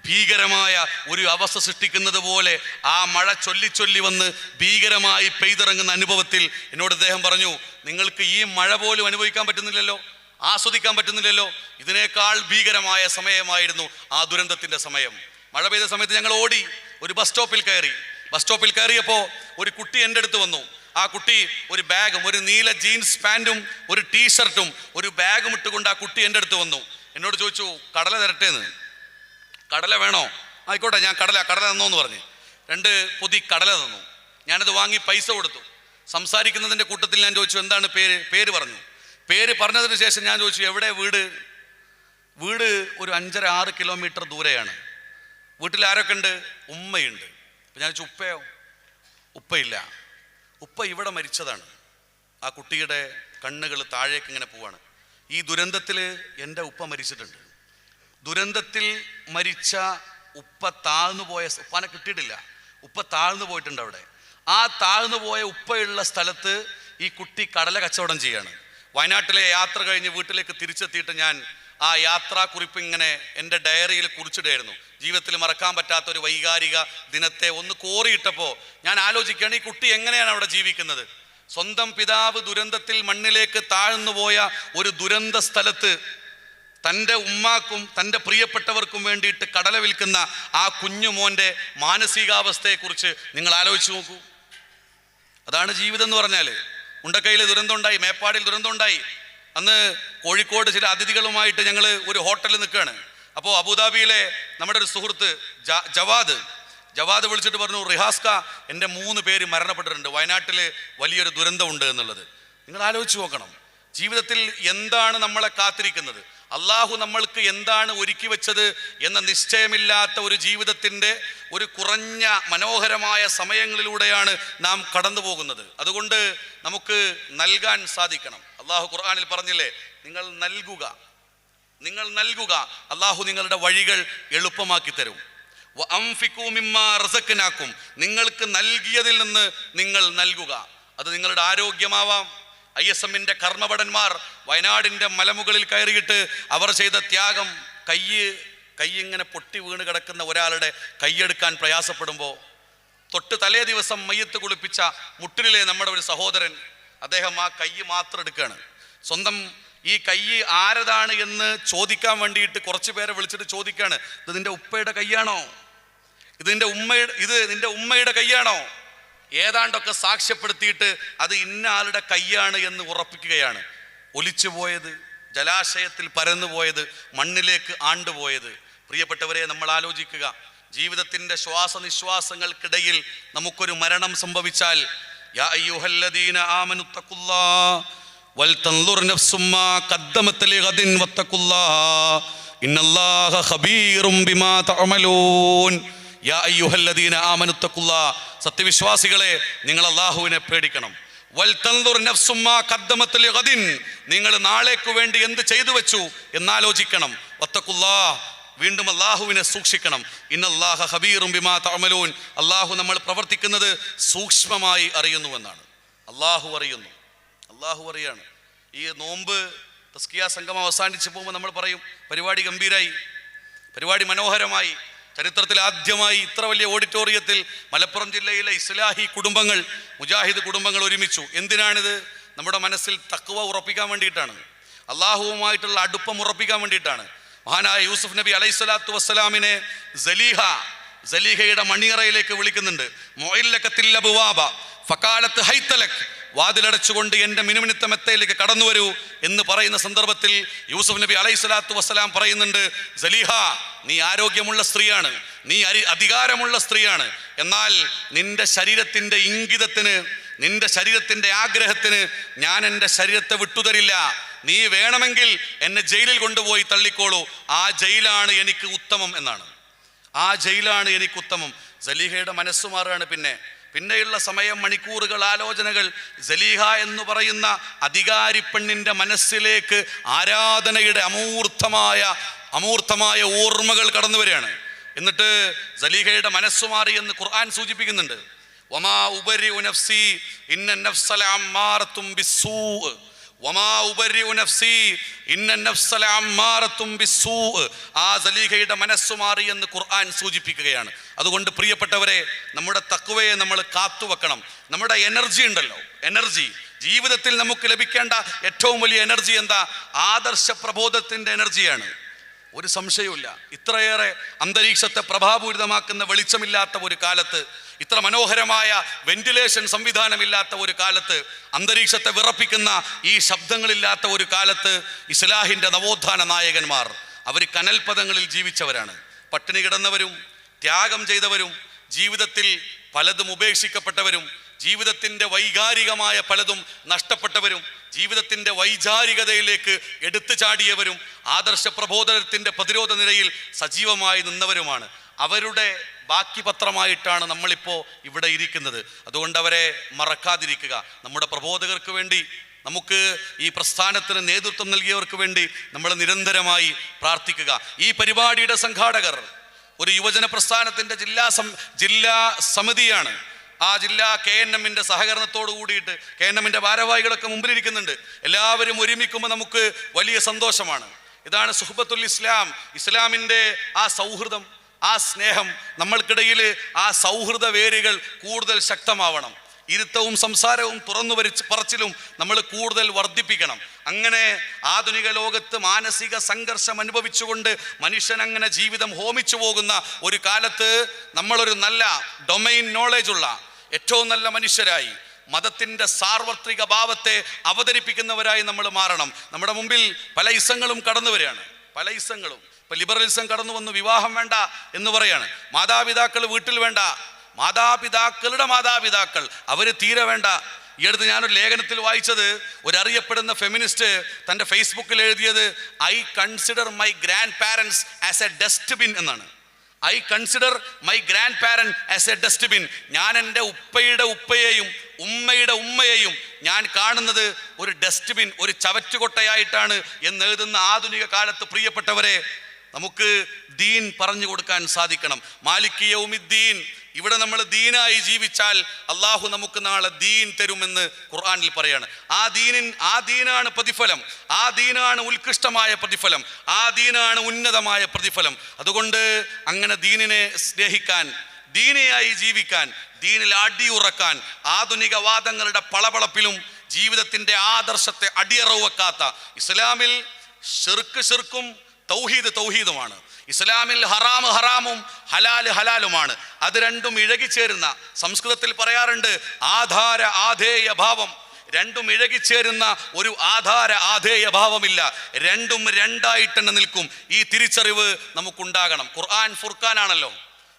ഭീകരമായ ഒരു അവസ്ഥ സൃഷ്ടിക്കുന്നത് പോലെ ആ മഴ ചൊല്ലി വന്ന് ഭീകരമായി പെയ്തിറങ്ങുന്ന അനുഭവത്തിൽ എന്നോട് അദ്ദേഹം പറഞ്ഞു, നിങ്ങൾക്ക് ഈ മഴ പോലും അനുഭവിക്കാൻ പറ്റുന്നില്ലല്ലോ, ആസ്വദിക്കാൻ പറ്റുന്നില്ലല്ലോ. ഇതിനേക്കാൾ ഭീകരമായ സമയമായിരുന്നു ആ ദുരന്തത്തിൻ്റെ സമയം. മഴ പെയ്ത സമയത്ത് ഞങ്ങൾ ഓടി ഒരു ബസ് സ്റ്റോപ്പിൽ കയറിയപ്പോൾ ഒരു കുട്ടി എൻ്റെ അടുത്ത് വന്നു. ആ കുട്ടി ഒരു ബാഗും, ഒരു നീല ജീൻസ് പാൻറ്റും ഒരു ടീഷർട്ടും ഒരു ബാഗും ഇട്ടുകൊണ്ട് ആ കുട്ടി എൻ്റെ അടുത്ത് വന്നു. എന്നോട് ചോദിച്ചു, കടല തരട്ടേന്ന്. കടല വേണോ? ആയിക്കോട്ടെ, ഞാൻ കടല തന്നോന്ന് പറഞ്ഞ് 2 പൊതി കടല തന്നു. ഞാനത് വാങ്ങി പൈസ കൊടുത്തു. സംസാരിക്കുന്നതിൻ്റെ കൂട്ടത്തിൽ ഞാൻ ചോദിച്ചു, എന്താണ് പേര് പറഞ്ഞു. പേര് പറഞ്ഞതിന് ശേഷം ഞാൻ ചോദിച്ചു, എവിടെ വീട് ഒരു 5-6 കിലോമീറ്റർ ദൂരെയാണ്. വീട്ടിൽ ആരൊക്കെ ഉണ്ട്? ഉമ്മയുണ്ട്. അപ്പം ഞാൻ ചോദിച്ചു, ഉപ്പയോ? ഉപ്പയില്ല, ഉപ്പ ഇവിടെ മരിച്ചതാണ്. ആ കുട്ടിയുടെ കണ്ണുകൾ താഴേക്ക് ഇങ്ങനെ പോവാണ്. ഈ ദുരന്തത്തിൽ എൻ്റെ ഉപ്പ മരിച്ചിട്ടുണ്ട്. ദുരന്തത്തിൽ മരിച്ച ഉപ്പ ഉപ്പാനെ കിട്ടിയിട്ടില്ല. ഉപ്പ താഴ്ന്നു പോയിട്ടുണ്ട് അവിടെ. ആ താഴ്ന്നു പോയ ഉപ്പയുള്ള സ്ഥലത്ത് ഈ കുട്ടി കടല കച്ചവടം ചെയ്യാണ്. വയനാട്ടിലെ യാത്ര കഴിഞ്ഞ് വീട്ടിലേക്ക് തിരിച്ചെത്തിയിട്ട് ഞാൻ ആ യാത്രാക്കുറിപ്പ് ഇങ്ങനെ എൻ്റെ ഡയറിയിൽ കുറിച്ചിടുകയായിരുന്നു. ജീവിതത്തിൽ മറക്കാൻ പറ്റാത്ത ഒരു വൈകാരിക ദിനത്തെ ഒന്ന് കോറിയിട്ടപ്പോൾ ഞാൻ ആലോചിക്കുകയാണ്, ഈ കുട്ടി എങ്ങനെയാണ് അവിടെ ജീവിക്കുന്നത്? സ്വന്തം പിതാവ് ദുരന്തത്തിൽ മണ്ണിലേക്ക് താഴ്ന്നുപോയ ഒരു ദുരന്ത സ്ഥലത്ത് തൻ്റെ ഉമ്മാക്കും തൻ്റെ പ്രിയപ്പെട്ടവർക്കും വേണ്ടിയിട്ട് കടല വിൽക്കുന്ന ആ കുഞ്ഞുമോൻ്റെ മാനസികാവസ്ഥയെക്കുറിച്ച് നിങ്ങൾ ആലോചിച്ച് നോക്കൂ. അതാണ് ജീവിതം എന്ന് പറഞ്ഞാൽ. ഉണ്ടക്കയിൽ ദുരന്തം ഉണ്ടായി, മേപ്പാടിൽ ദുരന്തം ഉണ്ടായി. അന്ന് കോഴിക്കോട് ചില അതിഥികളുമായിട്ട് ഞങ്ങൾ ഒരു ഹോട്ടലിൽ നിൽക്കുകയാണ്. അപ്പോൾ അബുദാബിയിലെ നമ്മുടെ ഒരു സുഹൃത്ത് ജവാദ് വിളിച്ചിട്ട് പറഞ്ഞു, റിഹാസ്ക എൻ്റെ 3 പേര് മരണപ്പെട്ടിട്ടുണ്ട്, വയനാട്ടിൽ വലിയൊരു ദുരന്തമുണ്ട് എന്നുള്ളത്. നിങ്ങൾ ആലോചിച്ച് നോക്കണം, ജീവിതത്തിൽ എന്താണ് നമ്മളെ കാത്തിരിക്കുന്നത്, അള്ളാഹു നമ്മൾക്ക് എന്താണ് ഒരുക്കി വെച്ചത് എന്ന നിശ്ചയമില്ലാത്ത ഒരു ജീവിതത്തിൻ്റെ ഒരു കുറഞ്ഞ മനോഹരമായ സമയങ്ങളിലൂടെയാണ് നാം കടന്നു പോകുന്നത്. അതുകൊണ്ട് നമുക്ക് നൽകാൻ സാധിക്കണം. അള്ളാഹു ഖുർആനിൽ പറഞ്ഞില്ലേ, നിങ്ങൾ നൽകുക, അള്ളാഹു നിങ്ങളുടെ വഴികൾ എളുപ്പമാക്കി തരും. നിങ്ങൾക്ക് നൽകിയതിൽ നിന്ന് നിങ്ങൾ നൽകുക. അത് നിങ്ങളുടെ ആരോഗ്യമാവാം. ISMന്റെ കർമ്മഭടന്മാർ വയനാടിൻ്റെ മലമുകളിൽ കയറിയിട്ട് അവർ ചെയ്ത ത്യാഗം, കൈ ഇങ്ങനെ പൊട്ടി വീണ് കിടക്കുന്ന ഒരാളുടെ കൈയെടുക്കാൻ പ്രയാസപ്പെടുമ്പോൾ തൊട്ട് തലേ ദിവസം മയ്യത്ത് കുളിപ്പിച്ച മുട്ടിലെ നമ്മുടെ ഒരു സഹോദരൻ, അദ്ദേഹം ആ കൈ മാത്രം എടുക്കുകയാണ്. സ്വന്തം ഈ കൈ ആരതാണ് എന്ന് ചോദിക്കാൻ വേണ്ടിയിട്ട് കുറച്ച് പേരെ വിളിച്ചിട്ട് ചോദിക്കുകയാണ്, ഇത് നിന്റെ ഉപ്പയുടെ കൈയാണോ, ഇത് നിന്റെ ഉമ്മയുടെ കൈയാണോ? ഏതാണ്ടൊക്കെ സാക്ഷ്യപ്പെടുത്തിയിട്ട് അത് ഇന്ന ആളുടെ കൈയാണ് എന്ന് ഉറപ്പിക്കുകയാണ്. ഒലിച്ചു പോയത്, ജലാശയത്തിൽ പരന്നുപോയത്, മണ്ണിലേക്ക് ആണ്ടുപോയത്. പ്രിയപ്പെട്ടവരെ, നമ്മൾ ആലോചിക്കുക, ജീവിതത്തിൻ്റെ ശ്വാസനിശ്വാസങ്ങൾക്കിടയിൽ നമുക്കൊരു മരണം സംഭവിച്ചാൽ, യാ അയ്യുഹല്ലദീന ആമനുത്തഖുല്ലാഹ് വൽതൻദുർ നഫ്സും മാ ഖദ്ദമത് ലിഗദിൻ വത്തഖുല്ലാഹ് ഇന്നല്ലാഹ ഖബീറും ബിമാ തഅമലൂൻ. യാ അയ്യുഹല്ലദീന ആമനുത്തഖുല്ലാഹ്, സത്യവിശ്വാസികളെ, നിങ്ങൾ അല്ലാഹുവിനെ പേടിക്കണം. വൽതൻദുർ നഫ്സും മാ ഖദ്ദമത് ലിഗദിൻ, നിങ്ങൾ നാളേക്ക് വേണ്ടി എന്ത് ചെയ്തു വെച്ചു എന്നാലോചിക്കണം. വത്തഖുല്ലാഹ്, വീണ്ടും അല്ലാഹുവിനെ സൂക്ഷിക്കണം. ഇന്നല്ലാഹ ഖബീറും ബിമാ തഅമലൂൻ, അല്ലാഹു നമ്മൾ പ്രവർത്തിക്കുന്നത് സൂക്ഷ്മമായി അറിയുന്നുവെന്നാണ്. അല്ലാഹു അറിയാണ്. ഈ നോമ്പ് തസ്കിയ സംഗമം അവസാനിച്ച് പോകുമ്പോൾ നമ്മൾ പറയും, പരിപാടി ഗംഭീരായി, പരിപാടി മനോഹരമായി, ചരിത്രത്തിൽ ആദ്യമായി ഇത്ര വലിയ ഓഡിറ്റോറിയത്തിൽ മലപ്പുറം ജില്ലയിലെ ഇസ്ലാഹി കുടുംബങ്ങൾ, മുജാഹിദ് കുടുംബങ്ങൾ ഒരുമിച്ചു. എന്തിനാണിത്? നമ്മുടെ മനസ്സിൽ തഖ്വ ഉറപ്പിക്കാൻ വേണ്ടിയിട്ടാണ്, അള്ളാഹുവുമായിട്ടുള്ള അടുപ്പം ഉറപ്പിക്കാൻ വേണ്ടിയിട്ടാണ്. മഹാനായ യൂസുഫ് നബി അലൈഹിസ്സലാത്തു വസ്സലാമിനെ സലീഹയുടെ മണിയറയിലേക്ക് വിളിക്കുന്നുണ്ട്. മുഅല്ലഖത്തിൽ അബ്വാബ ഫഖാലത്ത് ഹൈതലക്, വാതിലടച്ചുകൊണ്ട് എൻ്റെ മിനുമിനുത്ത മെത്തയിലേക്ക് കടന്നു വരൂ എന്ന് പറയുന്ന സന്ദർഭത്തിൽ യൂസുഫ് നബി അലൈഹിസ്സലാത്തു വസ്സലാം പറയുന്നുണ്ട്, സലീഹ, നീ ആരോഗ്യമുള്ള സ്ത്രീയാണ്, നീ അധികാരമുള്ള സ്ത്രീയാണ്, എന്നാൽ നിന്റെ ശരീരത്തിൻ്റെ ഇംഗിതത്തിന്, നിന്റെ ശരീരത്തിൻ്റെ ആഗ്രഹത്തിന് ഞാൻ എൻ്റെ ശരീരത്തെ വിട്ടുതരില്ല. നീ വേണമെങ്കിൽ എന്നെ ജയിലിൽ കൊണ്ടുപോയി തള്ളിക്കോളൂ, ആ ജയിലാണ് എനിക്ക് ഉത്തമം എന്നാണ്. ആ ജയിലാണ് എനിക്ക് ഉത്തമം. സലീഹയുടെ മനസ്സു മാറുകയാണ്. പിന്നെയുള്ള സമയം, മണിക്കൂറുകൾ, ആലോചനകൾ, സലീഹ എന്ന് പറയുന്ന അധികാരി പെണ്ണിൻ്റെ മനസ്സിലേക്ക് ആരാധനയുടെ അമൂർത്തമായ ഓർമ്മകൾ കടന്നു വരികയാണ്. എന്നിട്ട് സലീഹയുടെ മനസ്സു മാറി എന്ന് ഖുർആൻ സൂചിപ്പിക്കുന്നുണ്ട്. വമാ ഉബരിഉ നഫ്സി ഇന്ന നഫ്സ ലഅമ്മാറത്തും ബിസ്സൂ, വമാ ഉബരിഉ നഫ്സി ഇന്ന നഫ്സ ലഅമ്മാറത്തും ബിസ്സൂ. ആ സലീഹയുടെ മനസ്സു മാറി എന്ന് ഖുർആൻ സൂചിപ്പിക്കുകയാണ്. അതുകൊണ്ട് പ്രിയപ്പെട്ടവരെ, നമ്മുടെ തഖ്വയെ നമ്മൾ കാത്തുവെക്കണം. നമ്മുടെ എനർജി ഉണ്ടല്ലോ, എനർജി, ജീവിതത്തിൽ നമുക്ക് ലഭിക്കേണ്ട ഏറ്റവും വലിയ എനർജി എന്താ? ആദർശ പ്രബോധത്തിൻ്റെ എനർജിയാണ്. ഒരു സംശയവുമില്ല. ഇത്രയേറെ അന്തരീക്ഷത്തെ പ്രഭാപൂരിതമാക്കുന്ന വെളിച്ചമില്ലാത്ത ഒരു കാലത്ത്, ഇത്ര മനോഹരമായ വെന്റിലേഷൻ സംവിധാനമില്ലാത്ത ഒരു കാലത്ത്, അന്തരീക്ഷത്തെ വിറപ്പിക്കുന്ന ഈ ശബ്ദങ്ങളില്ലാത്ത ഒരു കാലത്ത്, ഇസ്ലാഹിൻ്റെ നവോത്ഥാന നായകന്മാർ അവർ കനൽപദങ്ങളിൽ ജീവിച്ചവരാണ്. പട്ടിണി കിടന്നവരും, ത്യാഗം ചെയ്തവരും, ജീവിതത്തിൽ പലതും ഉപേക്ഷിക്കപ്പെട്ടവരും, ജീവിതത്തിൻ്റെ വൈകാരികമായ പലതും നഷ്ടപ്പെട്ടവരും, ജീവിതത്തിൻ്റെ വൈചാരികതയിലേക്ക് എടുത്തു ചാടിയവരും, ആദർശ പ്രബോധനത്തിൻ്റെ പ്രതിരോധ നിരയിൽ സജീവമായി നിന്നവരുമാണ്. അവരുടെ ബാക്കി പത്രമായിട്ടാണ് നമ്മളിപ്പോൾ ഇവിടെ ഇരിക്കുന്നത്. അതുകൊണ്ട് അവരെ മറക്കാതിരിക്കുക. നമ്മുടെ പ്രബോധകർക്ക് വേണ്ടി, നമുക്ക് ഈ പ്രസ്ഥാനത്തിന് നേതൃത്വം നൽകിയവർക്ക് വേണ്ടി നമ്മൾ നിരന്തരമായി പ്രാർത്ഥിക്കുക. ഈ പരിപാടിയുടെ സംഘാടകർ ഒരു യുവജന പ്രസ്ഥാനത്തിൻ്റെ ജില്ലാ സമിതിയാണ്. ആ ജില്ലാ KNM സഹകരണത്തോട് കൂടിയിട്ട് KNM ഭാരവാഹികളൊക്കെ മുമ്പിലിരിക്കുന്നുണ്ട്. എല്ലാവരും ഒരുമിക്കുമ്പോൾ നമുക്ക് വലിയ സന്തോഷമാണ്. ഇതാണ് സുഹ്ബത്തുൽ ഇസ്ലാം. ഇസ്ലാമിൻ്റെ ആ സൗഹൃദം, ആ സ്നേഹം, നമ്മൾക്കിടയിൽ ആ സൗഹൃദ വേരുകൾ കൂടുതൽ ശക്തമാവണം. ഇരുത്തവും സംസാരവും തുറന്നു പറച്ചിലും നമ്മൾ കൂടുതൽ വർദ്ധിപ്പിക്കണം. അങ്ങനെ ആധുനിക ലോകത്ത് മാനസിക സംഘർഷം അനുഭവിച്ചുകൊണ്ട് മനുഷ്യൻ അങ്ങനെ ജീവിതം ഹോമിച്ചു പോകുന്ന ഒരു കാലത്ത് നമ്മളൊരു നല്ല ഡൊമൈൻ നോളേജുള്ള ഏറ്റവും നല്ല മനുഷ്യരായി മതത്തിൻ്റെ സാർവത്രിക ഭാവത്തെ അവതരിപ്പിക്കുന്നവരായി നമ്മൾ മാറണം. നമ്മുടെ മുമ്പിൽ പല ഇസങ്ങളും കടന്നു വരികയാണ്. പല ഇസങ്ങളും ഇപ്പം ലിബറലിസം കടന്നു വന്നു. വിവാഹം വേണ്ട എന്ന് പറയാണ്. മാതാപിതാക്കൾ വീട്ടിൽ വേണ്ട. മാതാപിതാക്കളുടെ മാതാപിതാക്കൾ അവർ തീരെ വേണ്ട. ഈ അടുത്ത് ഞാനൊരു ലേഖനത്തിൽ വായിച്ചത്, ഒരറിയപ്പെടുന്ന ഫെമിനിസ്റ്റ് തൻ്റെ ഫേസ്ബുക്കിൽ എഴുതിയത്, I consider my grand parents as a dustbin എന്നാണ്. I consider my grand parent as a dustbin. ഞാൻ എൻ്റെ ഉപ്പയുടെ ഉപ്പയെയും ഉമ്മയുടെ ഉമ്മയെയും ഞാൻ കാണുന്നത് ഒരു ഡസ്റ്റ്ബിൻ, ഒരു ചവറ്റുകൊട്ടയായിട്ടാണ് എന്നെഴുതുന്ന ആധുനിക കാലത്ത് പ്രിയപ്പെട്ടവരെ, നമുക്ക് ദീൻ പറഞ്ഞു കൊടുക്കാൻ സാധിക്കണം. മാലിക് യൗമിദ്ദീൻ, ഇവിടെ നമ്മൾ ദീനായി ജീവിച്ചാൽ അള്ളാഹു നമുക്ക് നാളെ ദീൻ തരുമെന്ന് ഖുർആനിൽ പറയാണ്. ആ ദീനാണ് പ്രതിഫലം. ആ ദീനാണ് ഉത്കൃഷ്ടമായ പ്രതിഫലം. ആ ദീനാണ് ഉന്നതമായ പ്രതിഫലം. അതുകൊണ്ട് അങ്ങനെ ദീനിനെ സ്നേഹിക്കാൻ, ദീനിയായി ജീവിക്കാൻ, ദീനിൽ അടിയുറക്കാൻ, ആധുനിക വാദങ്ങളുടെ പളപളപ്പിലും ജീവിതത്തിൻ്റെ ആദർശത്തെ അടിയറവ് വെക്കാത്ത ഇസ്ലാമിൽ ശിർക്ക് ശിർക്കും തൗഹീദ് തൗഹീദുമാണ്. ഇസ്ലാമിൽ ഹറാമ് ഹറാമും ഹലാല് ഹലാലുമാണ്. അത് രണ്ടും ഇഴകിച്ചേരുന്ന, സംസ്കൃതത്തിൽ പറയാറുണ്ട് ആധാര ആധേയ ഭാവം. രണ്ടും ഇഴകിച്ചേരുന്ന ഒരു ആധാര ആധേയ ഭാവമില്ല. രണ്ടും രണ്ടായിട്ട് തന്നെ നിൽക്കും. ഈ തിരിച്ചറിവ് നമുക്കുണ്ടാകണം. ഖുർആൻ ഫുർഖാനാണല്ലോ.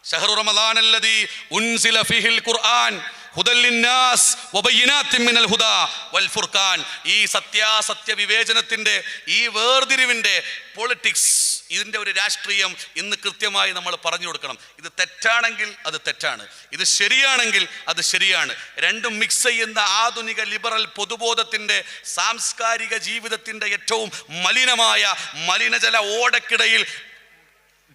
ശഹ്റു റമളാനല്ലദീ ഉൻസില ഫീഹിൽ ഖുർആൻ ഹുദൽ ലിന്നാസ് വബയ്യിനാത്തിൻ മിനൽ ഹുദാ വൽ ഫുർഖാൻ. ഈ സത്യാസത്യ വിവേചനത്തിൻ്റെ, ഈ വേർതിരിവിൻ്റെ പൊളിറ്റിക്സ്, ഇതിൻ്റെ ഒരു രാഷ്ട്രീയം ഇന്ന് കൃത്യമായി നമ്മൾ പറഞ്ഞു കൊടുക്കണം. ഇത് തെറ്റാണെങ്കിൽ അത് തെറ്റാണ്, ഇത് ശരിയാണെങ്കിൽ അത് ശരിയാണ്. രണ്ടും മിക്സ് ചെയ്യുന്ന ആധുനിക ലിബറൽ പൊതുബോധത്തിൻ്റെ, സാംസ്കാരിക ജീവിതത്തിൻ്റെ ഏറ്റവും മലിനമായ മലിനജല ഓടക്കിടയിൽ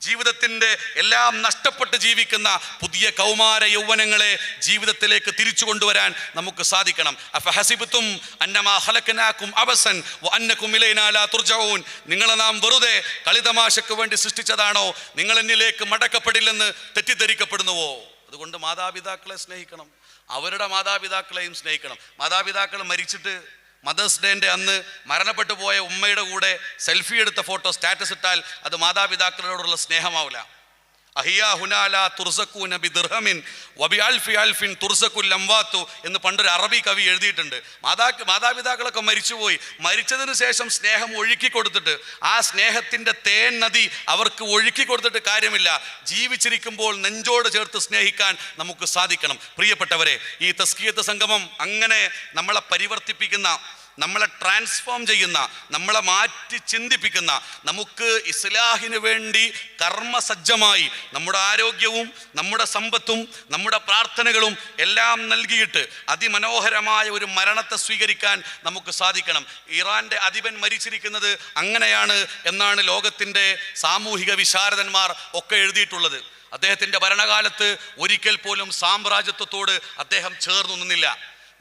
ജീവിതത്തിൻ്റെ എല്ലാം നഷ്ടപ്പെട്ട് ജീവിക്കുന്ന പുതിയ കൗമാര യൗവനങ്ങളെ ജീവിതത്തിലേക്ക് തിരിച്ചു കൊണ്ടുവരാൻ നമുക്ക് സാധിക്കണം. അഫഹസിബ്തും അന്നമാ ഖലഖനാകും അബസൻ വഅന്നകും ഇലൈനാ ലാ തുർജഊൻ. നിങ്ങളെ നാം വെറുതെ കളിതമാശയ്ക്ക് വേണ്ടി സൃഷ്ടിച്ചതാണോ, നിങ്ങൾ എന്നിലേക്ക് മടക്കപ്പെടില്ലെന്ന് തെറ്റിദ്ധരിക്കപ്പെടുന്നുവോ? അതുകൊണ്ട് മാതാപിതാക്കളെ സ്നേഹിക്കണം, അവരുടെ മാതാപിതാക്കളെയും സ്നേഹിക്കണം. മാതാപിതാക്കൾ മരിച്ചിട്ട് മദേഴ്സ് ഡേൻ്റെ അന്ന് മരണപ്പെട്ടു പോയ ഉമ്മയുടെ കൂടെ സെൽഫി എടുത്ത ഫോട്ടോ സ്റ്റാറ്റസ് ഇട്ടാൽ അത് മാതാപിതാക്കളോടുള്ള സ്നേഹമാവില്ല. അഹിയാ ഹുനാലാ തുർസക്കൂന ബിദിർഹമിൻ വബി അൽഫി അൽഫിൻ തുർസക്കുൽ അംവാത്തു എന്ന് പണ്ടൊരു അറബി കവി എഴുതിയിട്ടുണ്ട്. മാതാപിതാക്കളൊക്കെ മരിച്ചുപോയി, മരിച്ചതിന് ശേഷം സ്നേഹം ഒഴുക്കി കൊടുത്തിട്ട്, ആ സ്നേഹത്തിൻ്റെ തേൻ നദി അവർക്ക് ഒഴുക്കി കൊടുത്തിട്ട് കാര്യമില്ല. ജീവിച്ചിരിക്കുമ്പോൾ നെഞ്ചോട് ചേർത്ത് സ്നേഹിക്കാൻ നമുക്ക് സാധിക്കണം. പ്രിയപ്പെട്ടവരെ, ഈ തസ്കിയത്ത് സംഗമം അങ്ങനെ നമ്മളെ പരിവർത്തിപ്പിക്കുന്ന, നമ്മളെ ട്രാൻസ്ഫോം ചെയ്യുന്ന, നമ്മളെ മാറ്റി ചിന്തിപ്പിക്കുന്ന, നമുക്ക് ഇസ്ലാഹിന് വേണ്ടി കർമ്മസജ്ജമായി നമ്മുടെ ആരോഗ്യവും നമ്മുടെ സമ്പത്തും നമ്മുടെ പ്രാർത്ഥനകളും എല്ലാം നൽകിയിട്ട് അതിമനോഹരമായ ഒരു മരണത്തെ സ്വീകരിക്കാൻ നമുക്ക് സാധിക്കണം. ഇറാൻ്റെ അധിപൻ മരിച്ചിരിക്കുന്നത് അങ്ങനെയാണ് എന്നാണ് ലോകത്തിൻ്റെ സാമൂഹിക വിശാരദന്മാർ ഒക്കെ എഴുതിയിട്ടുള്ളത്. അദ്ദേഹത്തിൻ്റെ ഭരണകാലത്ത് ഒരിക്കൽ പോലും സാമ്രാജ്യത്വത്തോട് അദ്ദേഹം ചേർന്നു നിന്നില്ല.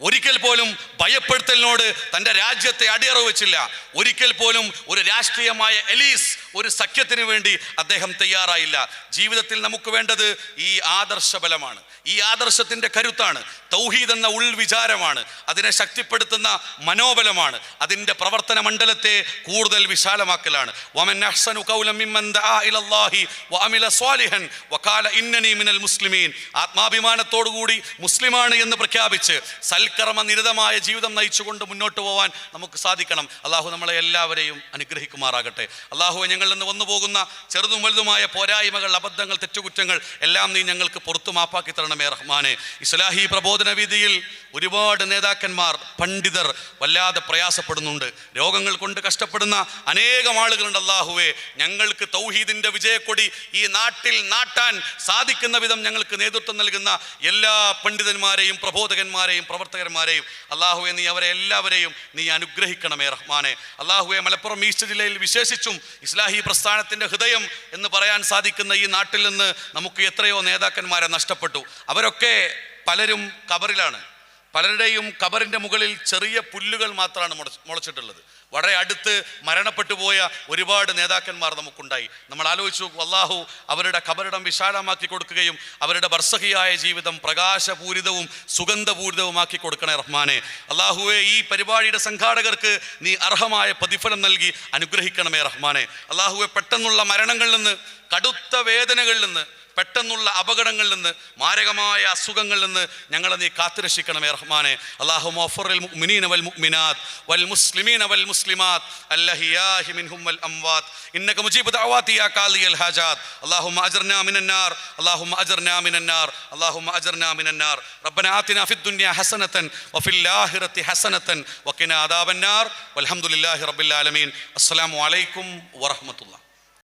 ഒരിക്കൽ പോലും ഭയപ്പെടുത്തലിനോട് തൻ്റെ രാജ്യത്തെ അടിയറവ് വെച്ചില്ല. ഒരിക്കൽ പോലും ഒരു രാഷ്ട്രീയമായ എലീസ്, ഒരു സഖ്യത്തിന് വേണ്ടി അദ്ദേഹം തയ്യാറായില്ല. ജീവിതത്തിൽ നമുക്ക് വേണ്ടത് ഈ ആദർശബലമാണ്, ഈ ആദർശത്തിൻ്റെ കരുത്താണ്. തൗഹീദ് എന്ന ഉൾവിചാരമാണ്, അതിനെ ശക്തിപ്പെടുത്തുന്ന മനോബലമാണ്, അതിൻ്റെ പ്രവർത്തന മണ്ഡലത്തെ കൂടുതൽ വിശാലമാക്കലാണ്. വമൻ അഹ്സനു ഖൗലൻ മിമ്മൻ ദആ ഇലല്ലാഹി വഅമില സ്വാലിഹൻ വഖാല ഇന്നനി മിനൽ മുസ്ലിമീൻ. ആത്മാഭിമാനത്തോടുകൂടി മുസ്ലിമാണ് എന്ന് പ്രഖ്യാപിച്ച് സൽക്കർമ്മ നിരതമായ ജീവിതം നയിച്ചുകൊണ്ട് മുന്നോട്ട് പോകാൻ നമുക്ക് സാധിക്കണം. അള്ളാഹു നമ്മളെ എല്ലാവരെയും അനുഗ്രഹിക്കുമാറാകട്ടെ. അള്ളാഹുവെ, ഞങ്ങളിൽ നിന്ന് വന്നു പോകുന്ന ചെറുതും വലുതുമായ പോരായ്മകൾ, അബദ്ധങ്ങൾ, തെറ്റുകുറ്റങ്ങൾ എല്ലാം നീ ഞങ്ങൾക്ക് പുറത്തു മാപ്പാക്കി തരണമേ റഹ്മാനെ. ഇസ്ലാഹി പ്രബോധന വീതിയിൽ ഒരുപാട് നേതാക്കന്മാർ, പണ്ഡിതർ വല്ലാതെ പ്രയാസപ്പെടുന്നുണ്ട്. രോഗങ്ങൾ കൊണ്ട് കഷ്ടപ്പെടുന്ന അനേകം ആളുകളുണ്ട്. അള്ളാഹുവെ, ഞങ്ങൾക്ക് തൗഹീദിൻ്റെ വിജയക്കൊടി ഈ നാട്ടിൽ നാട്ടാൻ സാധിക്കുന്ന വിധം ഞങ്ങൾക്ക് നേതൃത്വം നൽകുന്ന എല്ലാ പണ്ഡിതന്മാരെയും പ്രബോധകന്മാരെയും പ്രവർത്തകന്മാരെയും അള്ളാഹുവെ, നീ അവരെ എല്ലാവരെയും നീ അനുഗ്രഹിക്കണമേ റഹ്മാനെ. അള്ളാഹുവെ, മലപ്പുറം ഈസ്റ്റ് ജില്ലയിൽ വിശേഷിച്ചും ഇസ്ലാഹി പ്രസ്ഥാനത്തിൻ്റെ ഹൃദയം എന്ന് പറയാൻ സാധിക്കുന്ന ഈ നാട്ടിൽ നിന്ന് നമുക്ക് എത്രയോ നേതാക്കന്മാരെ നഷ്ടപ്പെട്ടു. അവരൊക്കെ പലരും കബറിലാണ്. പലരുടെയും കബറിൻ്റെ മുകളിൽ ചെറിയ പുല്ലുകൾ മാത്രമാണ് മുളച്ചിട്ടുള്ളത്. വളരെ അടുത്ത് മരണപ്പെട്ടു പോയ ഒരുപാട് നേതാക്കന്മാർ നമുക്കുണ്ടായി. നമ്മൾ ആലോചിച്ചു നോക്കൂ, അള്ളാഹു അവരുടെ കബറിടം വിശാലമാക്കി കൊടുക്കുകയും അവരുടെ ബർസഹിയായ ജീവിതം പ്രകാശപൂരിതവും സുഗന്ധപൂരിതവുമാക്കി കൊടുക്കണേ റഹ്മാനെ. അള്ളാഹുവെ, ഈ പരിപാടിയുടെ സംഘാടകർക്ക് നീ അർഹമായ പ്രതിഫലം നൽകി അനുഗ്രഹിക്കണമേ റഹ്മാനെ. അള്ളാഹുവെ, പെട്ടെന്നുള്ള മരണങ്ങളിൽ നിന്ന്, കടുത്ത വേദനകളിൽ നിന്ന്, പെട്ടെന്നുള്ള അപകടങ്ങളിൽ നിന്ന്, മാരകമായ അസുഖങ്ങളിൽ നിന്ന് ഞങ്ങളെ നീ കാത്തുരക്ഷിക്കണമേ റഹ്മാനെ. അല്ലാഹുമ്മ ഗഫിറിൽ മുഅ്മിനീന വൽ മുഅ്മിനാത്ത് വൽ മുസ്ലിമീന വൽ മുസ്ലിമാത്ത് അൽഹയാഹി മിൻഹും വൽ അംവാത്ത് ഇന്നക മുജീബു ദഅവാതി യാ ഖാദിയൽ ഹാജാത്ത്. അല്ലാഹുമ്മ അജ്ർനാ മിനൻ നാർ, അല്ലാഹുമ്മ അജ്ർനാ മിനൻ നാർ, അല്ലാഹുമ്മ അജ്ർനാ മിനൻ നാർ. റബ്ബനാ ആതിനാ ഫിദ് ദുനിയ ഹസനതൻ വഫിൽ ആഖിറതി ഹസനതൻ വഖിനാ അദാബൻ നാർ. വൽഹംദുലില്ലാഹി റബ്ബിൽ ആലമീൻ. അസ്സലാമു അലൈക്കും വറഹ്മത്തുള്ളാഹി.